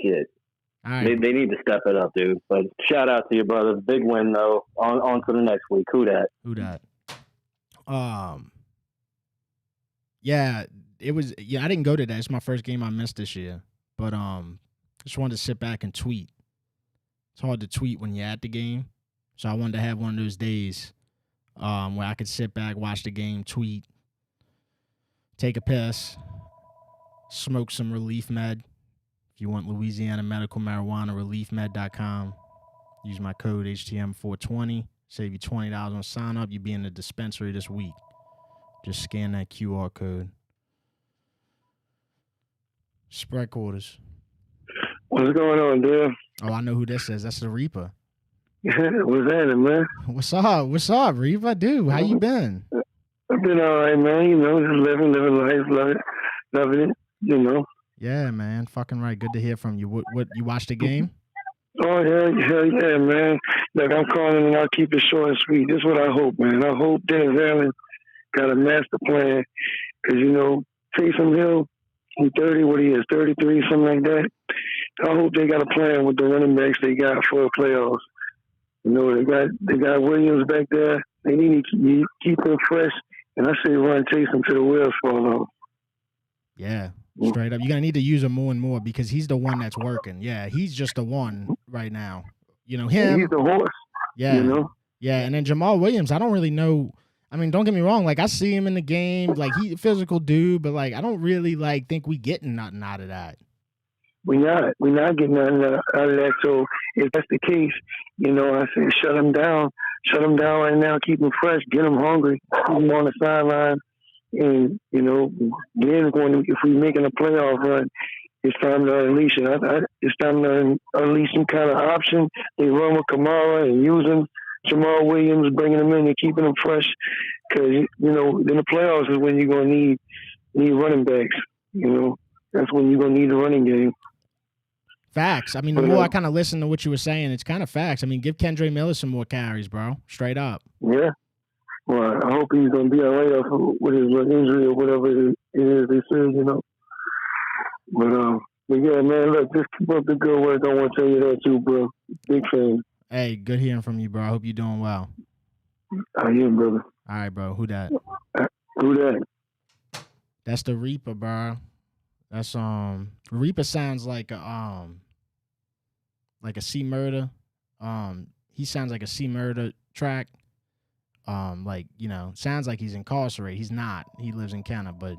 Shit. Right. They need to step it up, dude. But shout out to your brothers. Big win, though. On to the next week. Who dat? Yeah, it was. Yeah, I didn't go to that. It's my first game I missed this year. But just wanted to sit back and tweet. It's hard to tweet when you're at the game. So I wanted to have one of those days where I could sit back, watch the game, tweet, take a piss, smoke some relief med. If you want Louisiana Medical Marijuana, reliefmed.com. Use my code HTM420. Save you $20 on sign up. You'll be in the dispensary this week. Just scan that QR code. Spread quarters. What's going on, dude? Oh, I know who this is. That's the Reaper. What's happening, man? What's up, Reaper? Dude, how you been? I've been all right, man. You know, just living life, loving it, you know. Yeah, man. Fucking right. Good to hear from you. What you watched the game? Oh, hell yeah, man. Look, I'm calling and I'll keep it short and sweet. This is what I hope, man. I hope Dennis Allen got a master plan. Because, you know, Taysom Hill, he's 30, what he is, 33, something like that. I hope they got a plan with the running backs they got for the playoffs. You know, they got Williams back there. They need to keep him fresh. And I say run Taysom to the wheels fall off. Yeah. Straight up. You're going to need to use him more and more because he's the one that's working. Yeah, he's just the one right now. You know, him. He's the horse. Yeah. You know? Yeah, and then Jamal Williams, I don't really know. I mean, don't get me wrong. Like, I see him in the game. Like, he's a physical dude, but, like, I don't really, like, think we getting nothing out of that. We're not getting nothing out of that. So if that's the case, you know, I say shut him down. Shut him down right now. Keep him fresh. Get him hungry. Keep him on the sideline. And, you know, then if we're making a playoff run, it's time to unleash it. It's time to unleash some kind of option. They run with Kamara and using Jamal Williams, bringing him in and keeping him fresh. Because, you know, in the playoffs is when you're going to need running backs. You know, that's when you're going to need the running game. Facts. I mean, the more I kind of listen to what you were saying, it's kind of facts. I mean, give Kendre Miller some more carries, bro. Straight up. Yeah. Well, I hope he's going to be all right with his injury or whatever it is they say, you know. But yeah, man, look, just keep up the good work. I want to tell you that too, bro. Big fan. Hey, good hearing from you, bro. I hope you're doing well. I am, brother. All right, bro. Who that? Who that? That's the Reaper, bro. That's Reaper sounds like a C Murder. He sounds like a C Murder track. Like, you know, sounds like he's incarcerated. He's not. He lives in Canada, but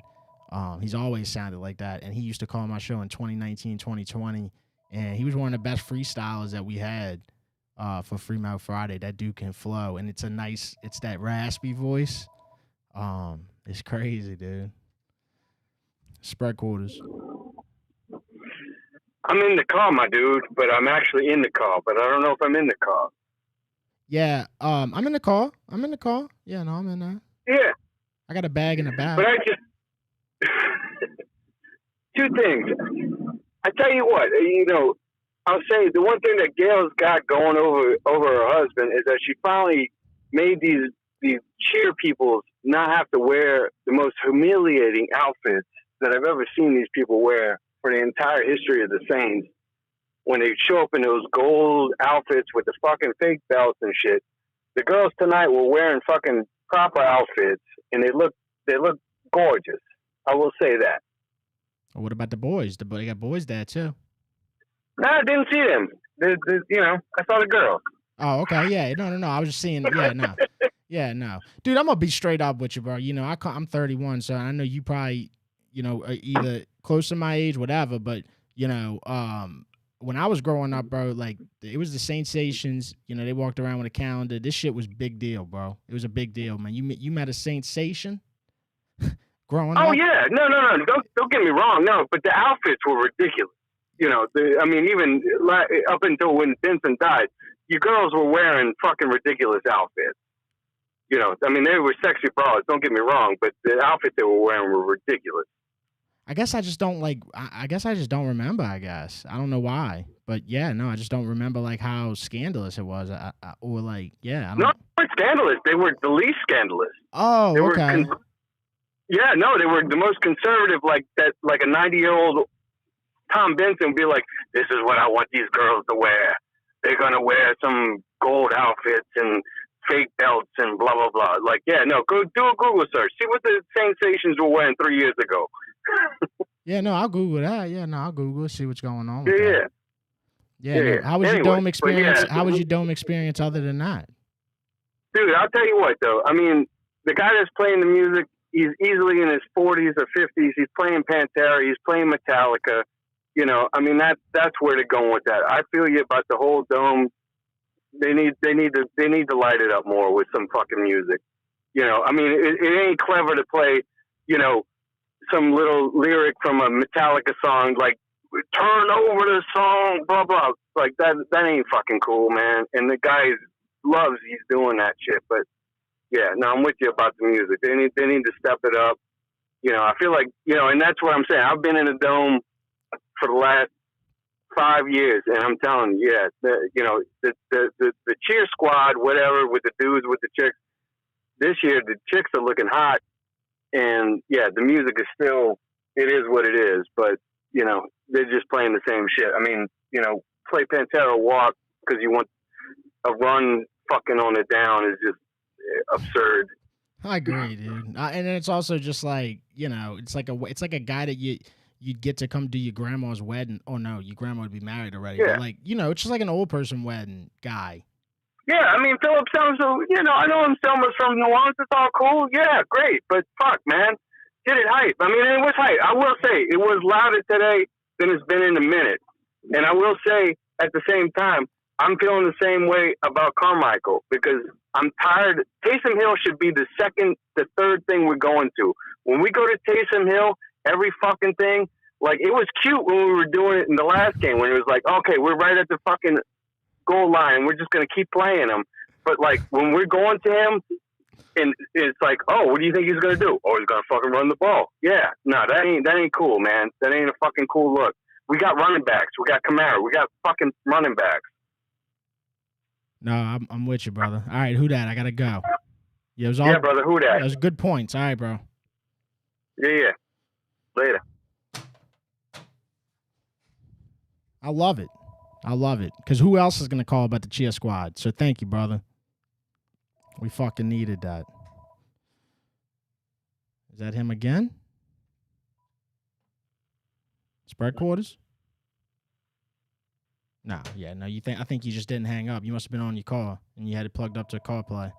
he's always sounded like that. And he used to call my show in 2019, 2020, and he was one of the best freestylers that we had for Freemouth Friday. That dude can flow, and it's that raspy voice. It's crazy, dude. Spread quarters. I'm in the car, my dude, but I'm actually in the car, but I don't know if I'm in the car. Yeah, I'm in the car. Yeah, no, I'm in there. Yeah. I got a bag in the back. But I just... Two things. I tell you what, you know, I'll say the one thing that Gail's got going over her husband is that she finally made these cheer people not have to wear the most humiliating outfits that I've ever seen these people wear for the entire history of the Saints. When they show up in those gold outfits with the fucking fake belts and shit. The girls tonight were wearing fucking proper outfits, and they look gorgeous. I will say that. Well, what about the boys? They got boys there too. No, I didn't see them. You know, I saw the girls. Oh, okay, yeah, no. I was just seeing. Yeah, no, yeah, no, dude. I'm gonna be straight up with you, bro. You know, I'm 31, so I know you probably, you know, are either close to my age, whatever. But you know, when I was growing up, bro, like, it was the Saints-ations. You know, they walked around with a calendar. This shit was big deal, bro. It was a big deal, man. You met a Saints-ation growing up? Oh, yeah. No. Don't get me wrong. No, but the outfits were ridiculous. You know, even up until when Vincent died, you girls were wearing fucking ridiculous outfits. You know, I mean, they were sexy bras. Don't get me wrong, but the outfits they were wearing were ridiculous. I guess I just don't like. I guess I just don't remember. I guess I don't know why, but yeah, no, I just don't remember like how scandalous it was, or like yeah. I don't... No, they weren't scandalous. They were the least scandalous. Oh, they okay. Yeah, no, they were the most conservative. Like that, like a 90-year-old Tom Benson would be like, "This is what I want these girls to wear. They're gonna wear some gold outfits and fake belts and blah blah blah." Like, yeah, no, go do a Google search. See what the sensations were wearing 3 years ago. Yeah, no, I'll Google that. Yeah, no, I'll Google, see what's going on. Yeah. No, how was your dome experience? How was your dome experience other than that? Dude, I'll tell you what though. I mean, the guy that's playing the music, he's easily in his 40s or 50s. He's playing Pantera. He's playing Metallica. You know, I mean that's where they're going with that. I feel you about the whole dome. They need to light it up more with some fucking music. You know, I mean, it ain't clever to play, you know, some little lyric from a Metallica song like "Turn over the song," blah blah. Like that ain't fucking cool, man. And the guy loves he's doing that shit. But yeah, no, I'm with you about the music. They need to step it up. You know, I feel like, you know, and that's what I'm saying. I've been in a dome for the last 5 years, and I'm telling you, yeah, the cheer squad, whatever, with the dudes, with the chicks. This year, the chicks are looking hot, and yeah, the music is still, it is what it is. But you know, they're just playing the same shit. I mean, you know, play Pantera Walk because you want a run fucking on it down is just absurd. I agree, dude. And it's also just like, you know, it's like a guy that you'd get to come do your grandma's wedding. Oh no, your grandma would be married already. Yeah. But like, you know, it's just like an old person wedding guy. Yeah, I mean, Philip Selma, you know, I know him Selma's from New Orleans. It's all cool. Yeah, great. But fuck, man, get it hype. I mean, it was hype. I will say it was louder today than it's been in a minute. And I will say at the same time, I'm feeling the same way about Carmichael because I'm tired. Taysom Hill should be the third thing we're going to. When we go to Taysom Hill, every fucking thing, like it was cute when we were doing it in the last game when it was like, okay, we're right at the fucking goal line. We're just going to keep playing him. But like when we're going to him and it's like, oh, what do you think he's going to do? Oh, he's going to fucking run the ball. Yeah. No, that ain't cool, man. That ain't a fucking cool look. We got running backs. We got Kamara. We got fucking running backs. No, I'm with you, brother. All right, who dat? I gotta go. Yeah, brother, who dat? That was good points. All right, bro. Yeah. Later. I love it. Because who else is gonna call about the cheer squad? So thank you, brother. We fucking needed that. Is that him again? Spread quarters? No, yeah, no. I think you just didn't hang up. You must have been on your car and you had it plugged up to CarPlay.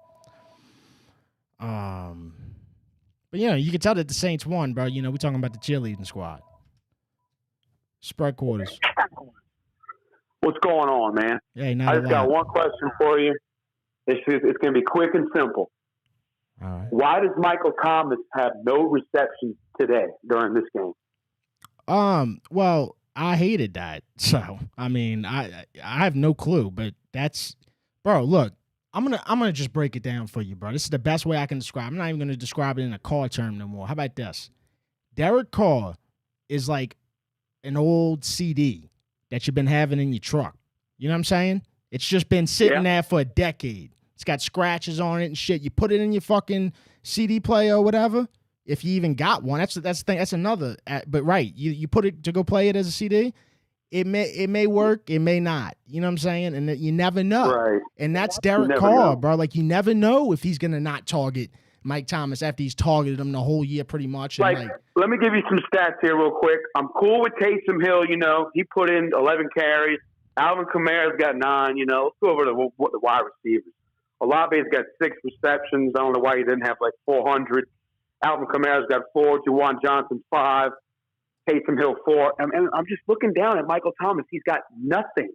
But you know, you can tell that the Saints won, bro. You know, we're talking about the cheerleading squad. Spread quarters. What's going on, man? Hey, I just got one question for you. It's going to be quick and simple. All right. Why does Michael Thomas have no receptions today during this game? Well, I hated that. So, I mean, I have no clue, but that's, bro, look, I'm gonna just break it down for you, bro. This is the best way I can describe. I'm not even gonna describe it in a Carr term no more. How about this? Derek Carr is like an old CD that you've been having in your truck. You know what I'm saying? It's just been sitting there for a decade. It's got scratches on it and shit. You put it in your fucking CD player or whatever. If you even got one, that's the thing. That's another. But right, you put it to go play it as a CD. It may work, it may not. You know what I'm saying? And you never know. Right. And that's Derek Carr, bro. Like you never know if he's gonna not target Mike Thomas after he's targeted him the whole year pretty much. And let me give you some stats here real quick. I'm cool with Taysom Hill. You know, he put in 11 carries. Alvin Kamara's got 9. You know, let's go over to the wide receivers. Olave's got 6 receptions. I don't know why he didn't have like 400. Alvin Kamara's got 4. Juwan Johnson 5. Taysom Hill 4. And I'm just looking down at Michael Thomas. He's got nothing.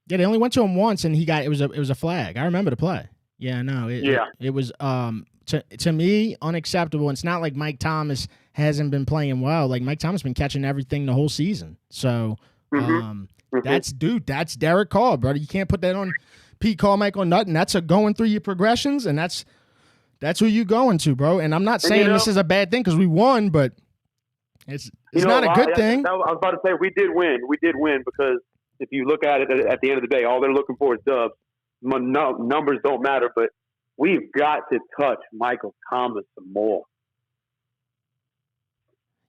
Yeah, they only went to him once, and it was a flag. I remember the play. Yeah, no, it was to me unacceptable. And it's not like Mike Thomas hasn't been playing well. Like Mike Thomas been catching everything the whole season. So that's Derek Carr, brother. You can't put that on Pete Carmichael nothing. That's going through your progressions, and that's who you going to, bro. And I'm not saying this is a bad thing because we won, but It's not a good thing. I was about to say we did win. We did win because if you look at it at the end of the day, all they're looking for is dubs. Numbers don't matter, but we've got to touch Michael Thomas some more.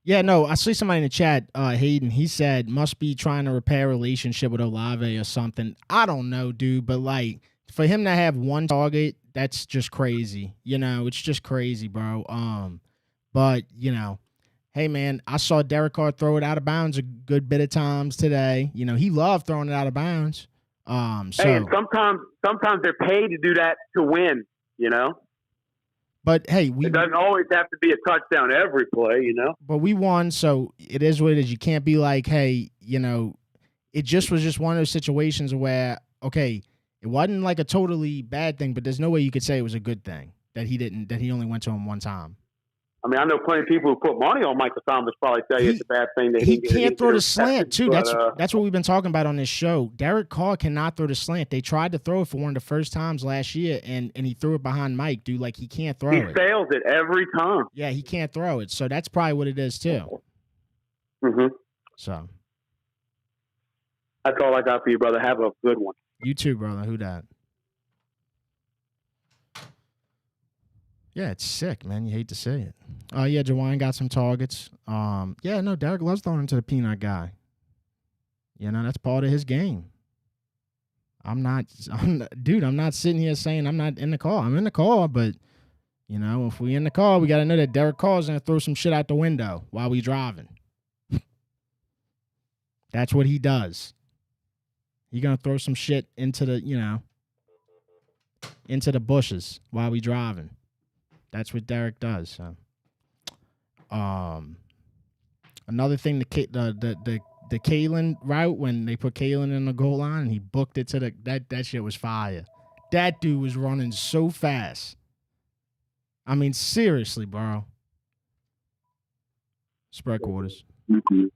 Yeah, no, I see somebody in the chat, Hayden, he said, must be trying to repair a relationship with Olave or something. I don't know, dude, but, like, for him to have one target, that's just crazy. You know, it's just crazy, bro. But, you know, hey, man, I saw Derek Carr throw it out of bounds a good bit of times today. You know, he loved throwing it out of bounds. Hey, and sometimes they're paid to do that to win, you know? But, hey, it doesn't always have to be a touchdown every play, you know? But we won, so it is what it is. You can't be like, hey, you know, it just was just one of those situations where, okay, it wasn't like a totally bad thing, but there's no way you could say it was a good thing that he only went to him one time. I mean, I know plenty of people who put money on Michael Thomas probably tell you it's a bad thing. That he can't throw the slant, too. That's what we've been talking about on this show. Derek Carr cannot throw the slant. They tried to throw it for one of the first times last year, and he threw it behind Mike, dude. Like, he can't throw it. He fails it every time. Yeah, he can't throw it. So that's probably what it is, too. Mm-hmm. So. That's all I got for you, brother. Have a good one. You too, brother. Who dat? Yeah, it's sick, man. You hate to say it. Yeah, Jawine got some targets. Yeah, no, Derek loves throwing into the peanut guy. You know, that's part of his game. I'm not sitting here saying I'm not in the car. I'm in the car, but, you know, if we in the car, we got to know that Derek Carr's going to throw some shit out the window while we driving. That's what he does. He going to throw some shit into the, you know, into the bushes while we driving. That's what Derek does. So, another thing, the Kalen route when they put Kalen in the goal line and he booked it to that shit was fire. That dude was running so fast. I mean, seriously, bro. Spread quarters. Mm-hmm.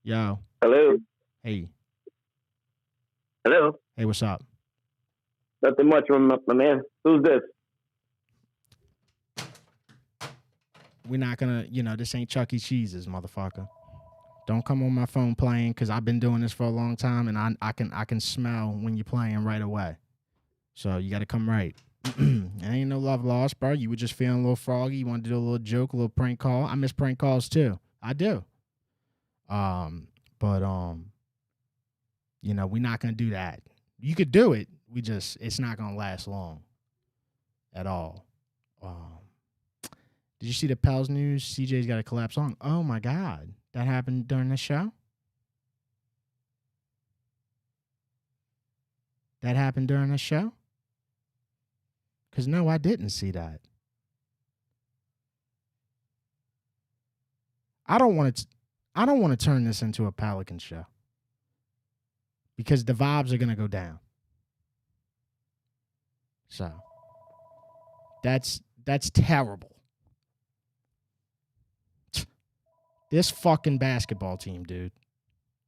Yo. Hello. Hey. Hello. Hey, what's up? Nothing much, my man. Who's this? We're not gonna, you know, this ain't Chuck E. Cheese's, motherfucker. Don't come on my phone playing, because I've been doing this for a long time, and I can smell when you're playing right away. So you got to come right. Ain't no love lost, bro. You were just feeling a little froggy. You wanted to do a little joke, a little prank call. I miss prank calls too. I do. But you know, we're not gonna do that. You could do it. It's not gonna last long at all. Did you see the Pels news? CJ's got a collapse song. Oh my God, that happened during the show. That happened during the show? Because no, I didn't see that. I don't want to turn this into a Pelican show, because the vibes are gonna go down. So that's terrible. This fucking basketball team, dude.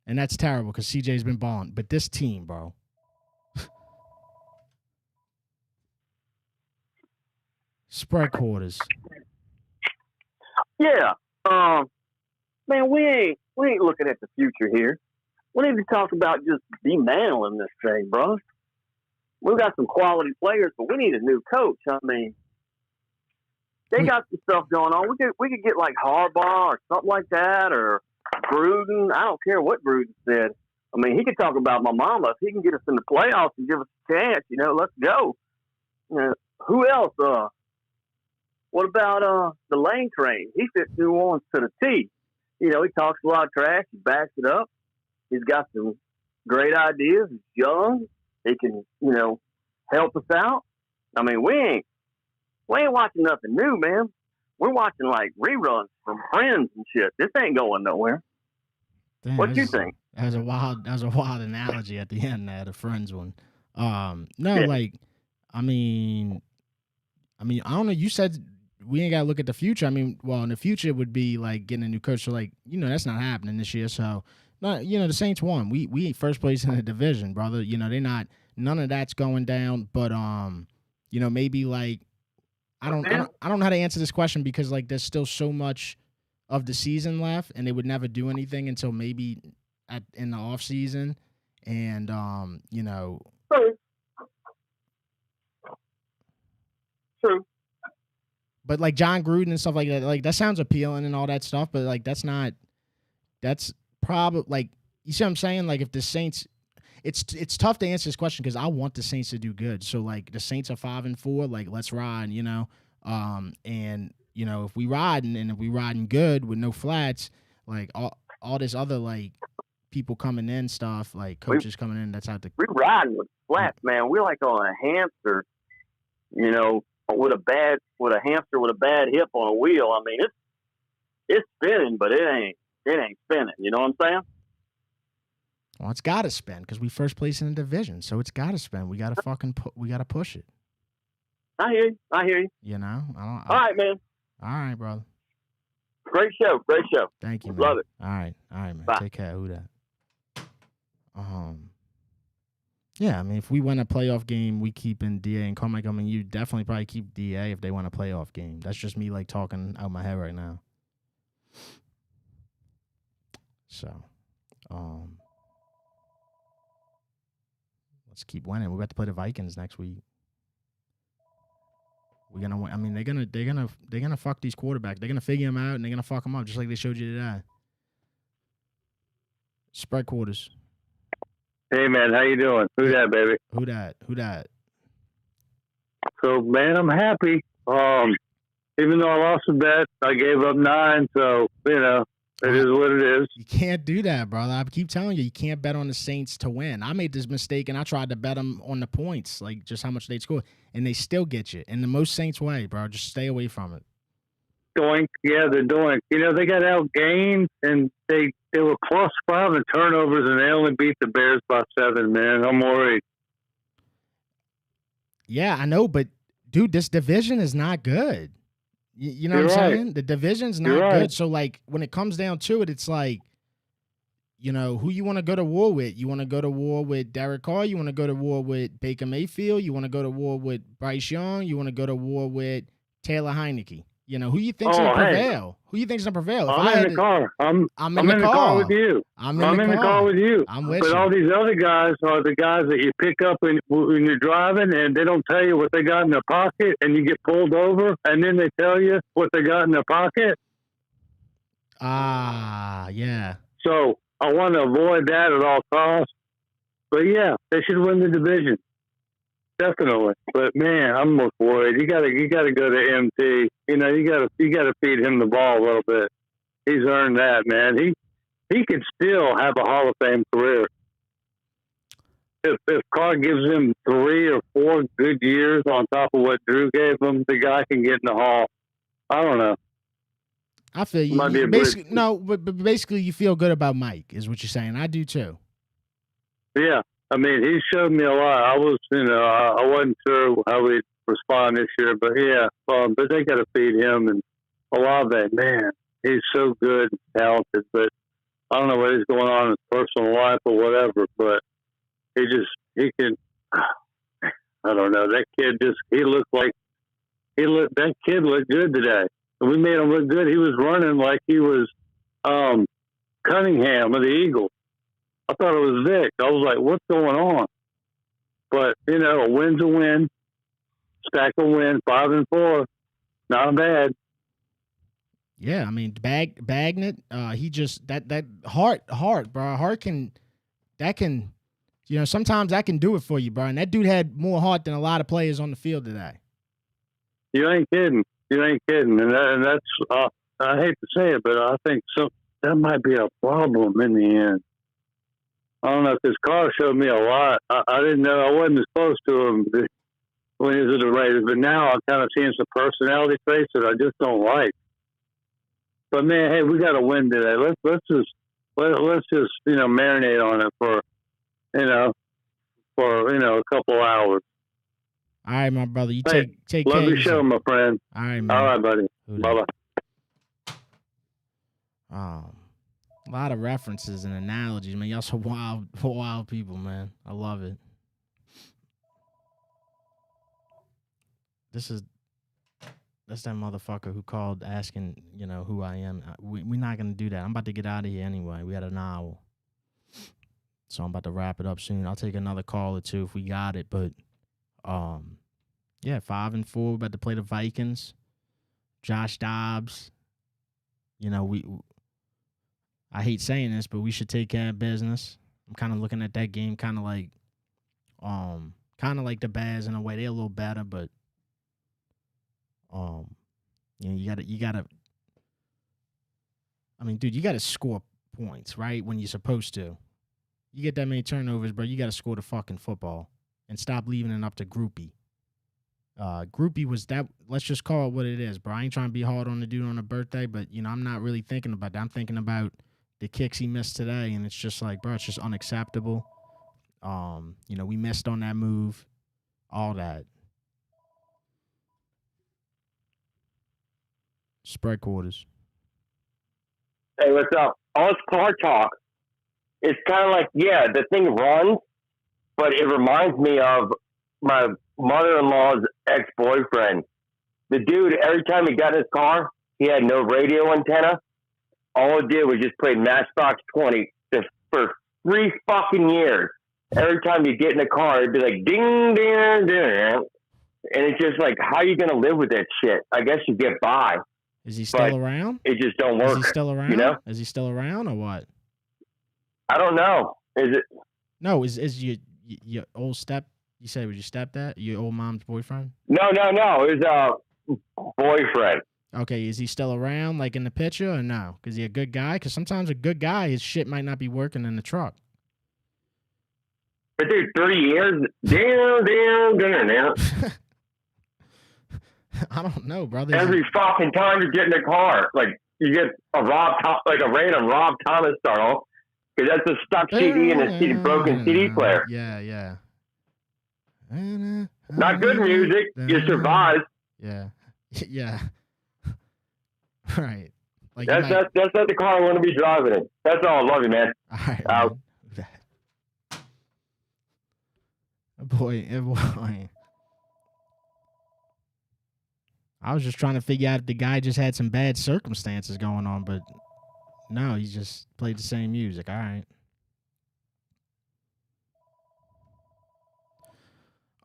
And that's terrible because CJ's been balling. But this team, bro. Spread quarters. Yeah. Man, we ain't looking at the future here. We need to talk about just demantling this thing, bro. We've got some quality players, but we need a new coach. I mean, they got some stuff going on. We could get like Harbaugh or something like that, or Gruden. I don't care what Gruden said. I mean, he could talk about my mama. If he can get us in the playoffs and give us a chance, you know, let's go. Who else? What about the Lane Train? He fits New Orleans to the T. You know, he talks a lot of trash. He backs it up. He's got some great ideas. He's young. He can, you know, help us out. I mean, we ain't watching nothing new, man. We're watching like reruns from Friends and shit. This ain't going nowhere. Damn, what you think? That was a wild analogy at the end there, the Friends one. Like, I mean, I don't know. You said we ain't got to look at the future. I mean, well, in the future it would be like getting a new coach. So, like, you know, that's not happening this year. So, you know, the Saints won. We first place in the division, brother. You know, they're not. None of that's going down. But you know, maybe like I don't know how to answer this question because like there's still so much of the season left, and they would never do anything until maybe in the off season, and you know. True. But like John Gruden and stuff like that sounds appealing and all that stuff, but like that's probably like, you see what I'm saying? Like if the Saints, it's tough to answer this question because I want the Saints to do good. So like the Saints are 5-4, like let's ride, you know. And you know if we riding good with no flats, like all this other like people coming in stuff, like coaches coming in, that's how we riding with flats, man. We're like on a hamster, you know, with a hamster with a bad hip on a wheel. I mean, it's spinning, but it ain't spinning. You know what I'm saying? Well, it's got to spin because we first place in the division, so it's got to spin. We got to we got to push it. I hear you. You know, all right, man. All right, brother. Great show. Thank you, man. Love it. All right, man. Bye. Take care. Who that? Yeah, I mean, if we win a playoff game, we keep in DA and Carmichael. I mean, you definitely probably keep DA if they win a playoff game. That's just me, like, talking out my head right now. So, let's keep winning. We're about to play the Vikings next week. We're gonna win. I mean, they're gonna fuck these quarterbacks. They're gonna figure them out and they're gonna fuck them up, just like they showed you today. Spread quarters. Hey, man, how you doing? Who that, baby? Who that? So, man, I'm happy. Even though I lost a bet, I gave up 9, so, you know, it is what it is. You can't do that, brother. I keep telling you can't bet on the Saints to win. I made this mistake, and I tried to bet them on the points, like just how much they'd score, and they still get you in the most Saints way, bro. Just stay away from it. Doink. Yeah, they're doing. You know, they got outgained, and they were +5 in turnovers, and they only beat the Bears by 7, man. I'm worried. Yeah, I know, but, dude, this division is not good. You know what I'm saying? The division's not good. So, like, when it comes down to it, it's like, you know, who you want to go to war with? You want to go to war with Derek Carr? You want to go to war with Baker Mayfield? You want to go to war with Bryce Young? You want to go to war with Taylor Heineke? You know, who you think's going to prevail? Who you think's going to prevail? I'm in the car. I'm in the car with you. I'm in the car with you. I'm with but you. All these other guys are the guys that you pick up when you're driving, and they don't tell you what they got in their pocket, and you get pulled over, and then they tell you what they got in their pocket. Yeah. So I want to avoid that at all costs. But, yeah, they should win the division. Definitely, but man, I'm most worried. You gotta go to MT. You know, you gotta feed him the ball a little bit. He's earned that, man. He could still have a Hall of Fame career if Carr gives him 3 or 4 good years on top of what Drew gave him. The guy can get in the Hall. I don't know. I feel you. But basically, you feel good about Mike, is what you're saying. I do too. Yeah. I mean, he showed me a lot. I wasn't sure how he'd respond this year, but yeah, but they got to feed him and Olave. Man, he's so good and talented, but I don't know what is going on in his personal life or whatever, but he can, I don't know. That kid that kid looked good today. We made him look good. He was running like he was, Cunningham of the Eagles. I thought it was Vic. I was like, what's going on? But, you know, a win's a win. Stack a win, 5-4. Not bad. Yeah, I mean, Bagnett, he just, that Hart, bro. Hart can, you know, sometimes that can do it for you, bro. And that dude had more heart than a lot of players on the field today. You ain't kidding. And that's, I hate to say it, but I think that might be a problem in the end. I don't know if this car showed me a lot. I didn't know. I wasn't as close to him when he was at the Raiders, but now I'm kind of seeing some personality traits that I just don't like. But man, hey, we got to win today. Let's just you know, marinate on it for a couple hours. All right, my brother. You take care. Love your show, my friend. All right, man. All right, buddy. Bye bye. A lot of references and analogies, man. Y'all so wild people, man. I love it. That's that motherfucker who called asking, who I am. We're not going to do that. I'm about to get out of here anyway. We had an hour. So I'm about to wrap it up soon. I'll take another call or two if we got it. But, 5-4. We're about to play the Vikings. Josh Dobbs. I hate saying this, but we should take care of business. I'm kind of looking at that game kind of like the Bears in a way. They're a little better, but you gotta. I mean, dude, you gotta score points, right? When you're supposed to. You get that many turnovers, bro. You gotta score the fucking football and stop leaving it up to Groupie. Groupie was that. Let's just call it what it is, bro. I ain't trying to be hard on the dude on a birthday, but I'm not really thinking about that. I'm thinking about the kicks he missed today, and it's just like, bro, it's just unacceptable. We missed on that move, all that. Spread quarters. Hey, what's up? All this car talk, it's kind of like, the thing runs, but it reminds me of my mother-in-law's ex-boyfriend. The dude, every time he got in his car, he had no radio antenna. All it did was just play Matchbox 20 for 3 fucking years. Every time you get in the car, it'd be like, ding, ding, ding. And it's just like, how are you going to live with that shit? I guess you get by. Is he still around? It just don't work. Is he still around? Is he still around or what? I don't know. Is it? No, is your old you said it was your stepdad? Your old mom's boyfriend? No. It was a boyfriend. Okay, is he still around, like in the picture, or no? Because he a good guy? Because sometimes a good guy, his shit might not be working in the truck. But dude, 3 years? Damn. I don't know, brother. Every fucking time you get in the car, like you get a random Rob Thomas startle, because that's a stuck CD and a broken CD player. Yeah. Not good music. You survive. Yeah. Right. Like that's not the car I want to be driving in. That's all. I love you, man. All right. Boy. I was just trying to figure out if the guy just had some bad circumstances going on, but no, he just played the same music. All right.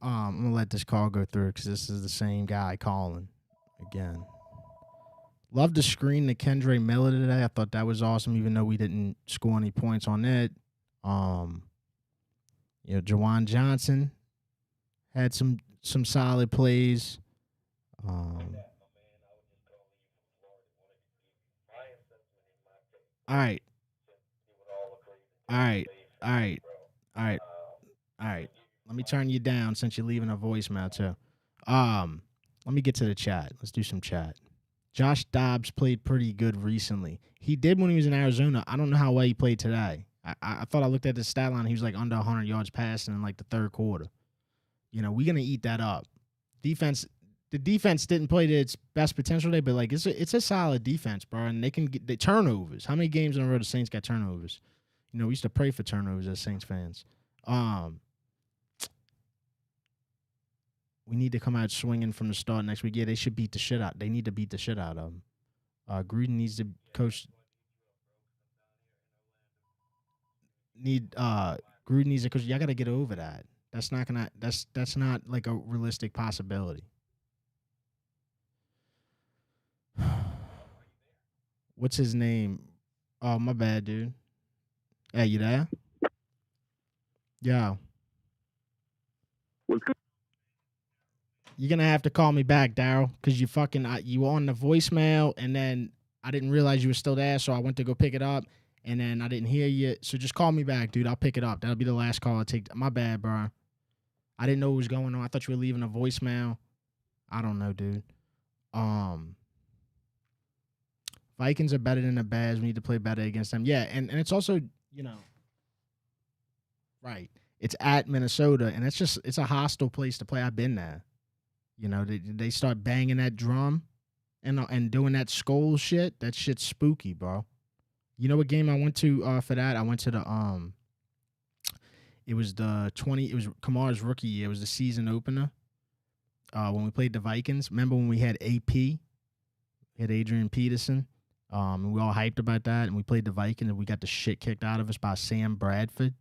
I'm going to let this call go through because this is the same guy calling again. Love the screen to Kendre Miller today. I thought that was awesome, even though we didn't score any points on that. Jawan Johnson had some solid plays. All right. Let me turn you down since you're leaving a voicemail too. Let me get to the chat. Let's do some chat. Josh Dobbs played pretty good recently. He did when he was in Arizona. I don't know how well he played today. I thought I looked at the stat line. He was like under 100 yards passing in like the third quarter. We're going to eat that up. The defense didn't play to its best potential today, but like it's a solid defense, bro. And they can get the turnovers. How many games in a row the Saints got turnovers? We used to pray for turnovers as Saints fans. We need to come out swinging from the start next week. Yeah, they should beat the shit out. They need to beat the shit out of them. Gruden needs to coach. Gruden needs to coach. Y'all got to get over that. That's not like a realistic possibility. What's his name? Oh, my bad, dude. Hey, you there? Yo. You're going to have to call me back, Daryl, because you were on the voicemail, and then I didn't realize you were still there, so I went to go pick it up, and then I didn't hear you. So just call me back, dude. I'll pick it up. That'll be the last call I take. My bad, bro. I didn't know what was going on. I thought you were leaving a voicemail. I don't know, dude. Vikings are better than the Bears. We need to play better against them. Yeah, and it's also, right. It's at Minnesota, and it's a hostile place to play. I've been there. They start banging that drum and doing that skull shit. That shit's spooky, bro. You know what game I went to for that? I went to the it was Kamar's rookie year. It was the season opener. when we played the Vikings. Remember when we had AP? We had Adrian Peterson. And we all hyped about that. And we played the Vikings, and we got the shit kicked out of us by Sam Bradford.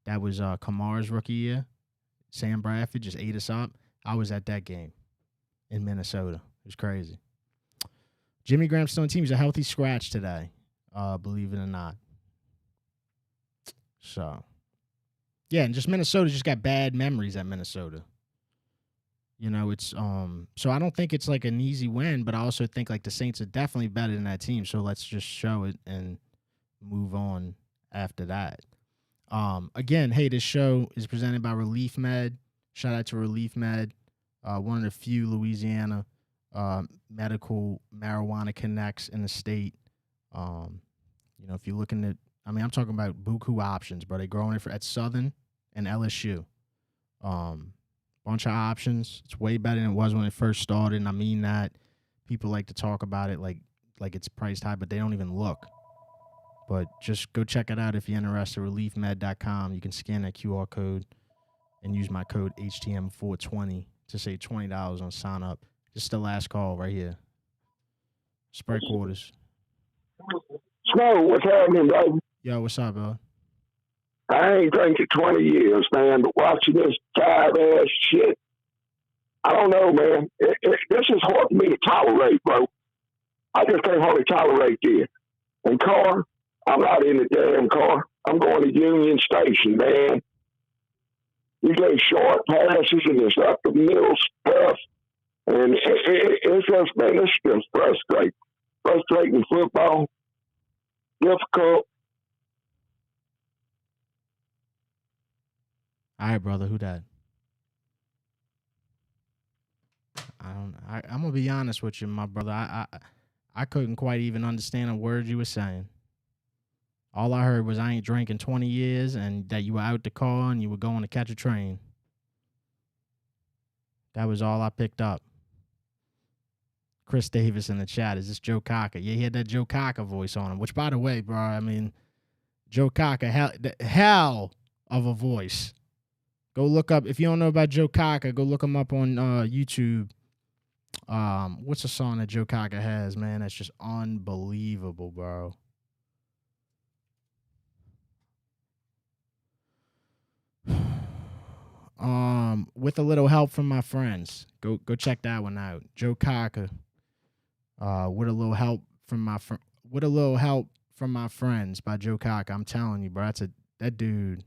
That was Kamara's rookie year. Sam Bradford just ate us up. I was at that game in Minnesota. It was crazy. Jimmy Graham's still on team. He's a healthy scratch today, believe it or not. So, yeah, and just Minnesota just got bad memories at Minnesota. You know, it's so I don't think it's like an easy win, but I also think like the Saints are definitely better than that team. So let's just show it and move on after that. Again, hey, this show is presented by Relief Med. Shout out to Relief Med, one of the few Louisiana medical marijuana connects in the state. You know, if you're looking at, I mean, I'm talking about buku options, bro. They're growing it at Southern and LSU. Bunch of options. It's way better than it was when it first started, and I mean that. People like to talk about it like it's priced high, but they don't even look. But just go check it out if you're interested. ReliefMed.com. You can scan that QR code and use my code HTM420 to save $20 on sign up. This is the last call right here. Spread quarters. Snow, what's happening, bro? Yo, what's up, bro? I ain't drinking 20 years, man, but watching this tired-ass shit, I don't know, man. This is hard for me to tolerate, bro. I just can't hardly tolerate this. And car, I'm not in the damn car. I'm going to Union Station, man. You get short passes and it's up the middle stuff. And it's just, man, it's just frustrating. Frustrating football. Difficult. All right, brother. Who that? I'm gonna be honest with you, my brother. I couldn't quite even understand a word you were saying. All I heard was I ain't drinking 20 years and that you were out the car and you were going to catch a train. That was all I picked up. Chris Davis in the chat. Is this Joe Cocker? Yeah, he had that Joe Cocker voice on him. Which, by the way, bro, I mean, Joe Cocker, hell of a voice. Go look up, if you don't know about Joe Cocker, go look him up on YouTube. What's a song that Joe Cocker has, man? That's just unbelievable, bro. With a little help from my friends. Go check that one out. Joe Cocker. With a little help from my friends by Joe Cocker. I'm telling you, bro, that dude.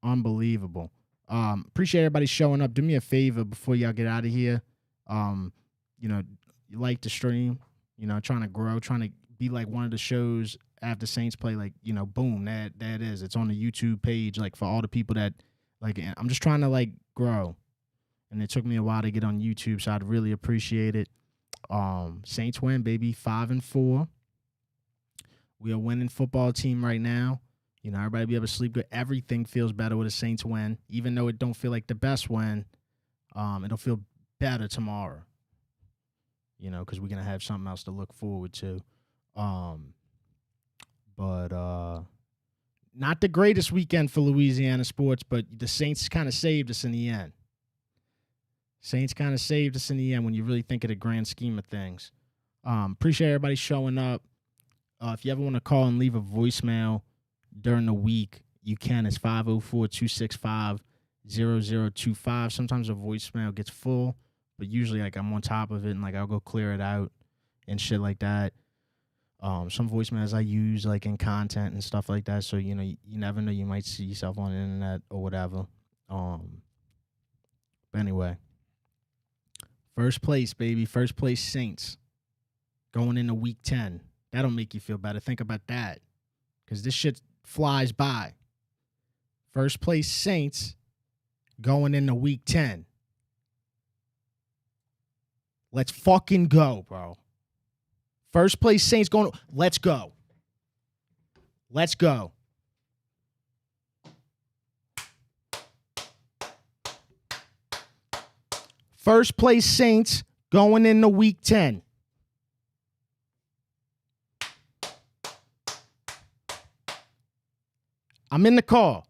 Unbelievable. Appreciate everybody showing up. Do me a favor before y'all get out of here. You know, you like the stream, you know, trying to grow, trying to be like one of the shows after Saints play, like, you know, boom, that it is. It's on the YouTube page, like for all the people that, like, I'm just trying to like grow. And it took me a while to get on YouTube, so I'd really appreciate it. Saints win, baby, 5-4. We are a winning football team right now. You know, everybody be able to sleep good. Everything feels better with a Saints win. Even though it don't feel like the best win, it'll feel better tomorrow. You know, because we're going to have something else to look forward to. But not the greatest weekend for Louisiana sports, but the Saints kind of saved us in the end. Saints kind of saved us in the end when you really think of the grand scheme of things. Appreciate everybody showing up. If you ever want to call and leave a voicemail during the week, you can. It's 504-265-0025. Sometimes a voicemail gets full, but usually like I'm on top of it and like I'll go clear it out and shit like that. Some voicemails I use like in content and stuff like that, so you know you never know, you might see yourself on the internet or whatever. But anyway, first place, baby. First place Saints going into week 10. That'll make you feel better. Think about that, because this shit flies by. First place Saints going into week 10. Let's fucking go, bro. First place Saints going. Let's go. Let's go. First place Saints going into week 10. I'm in the car.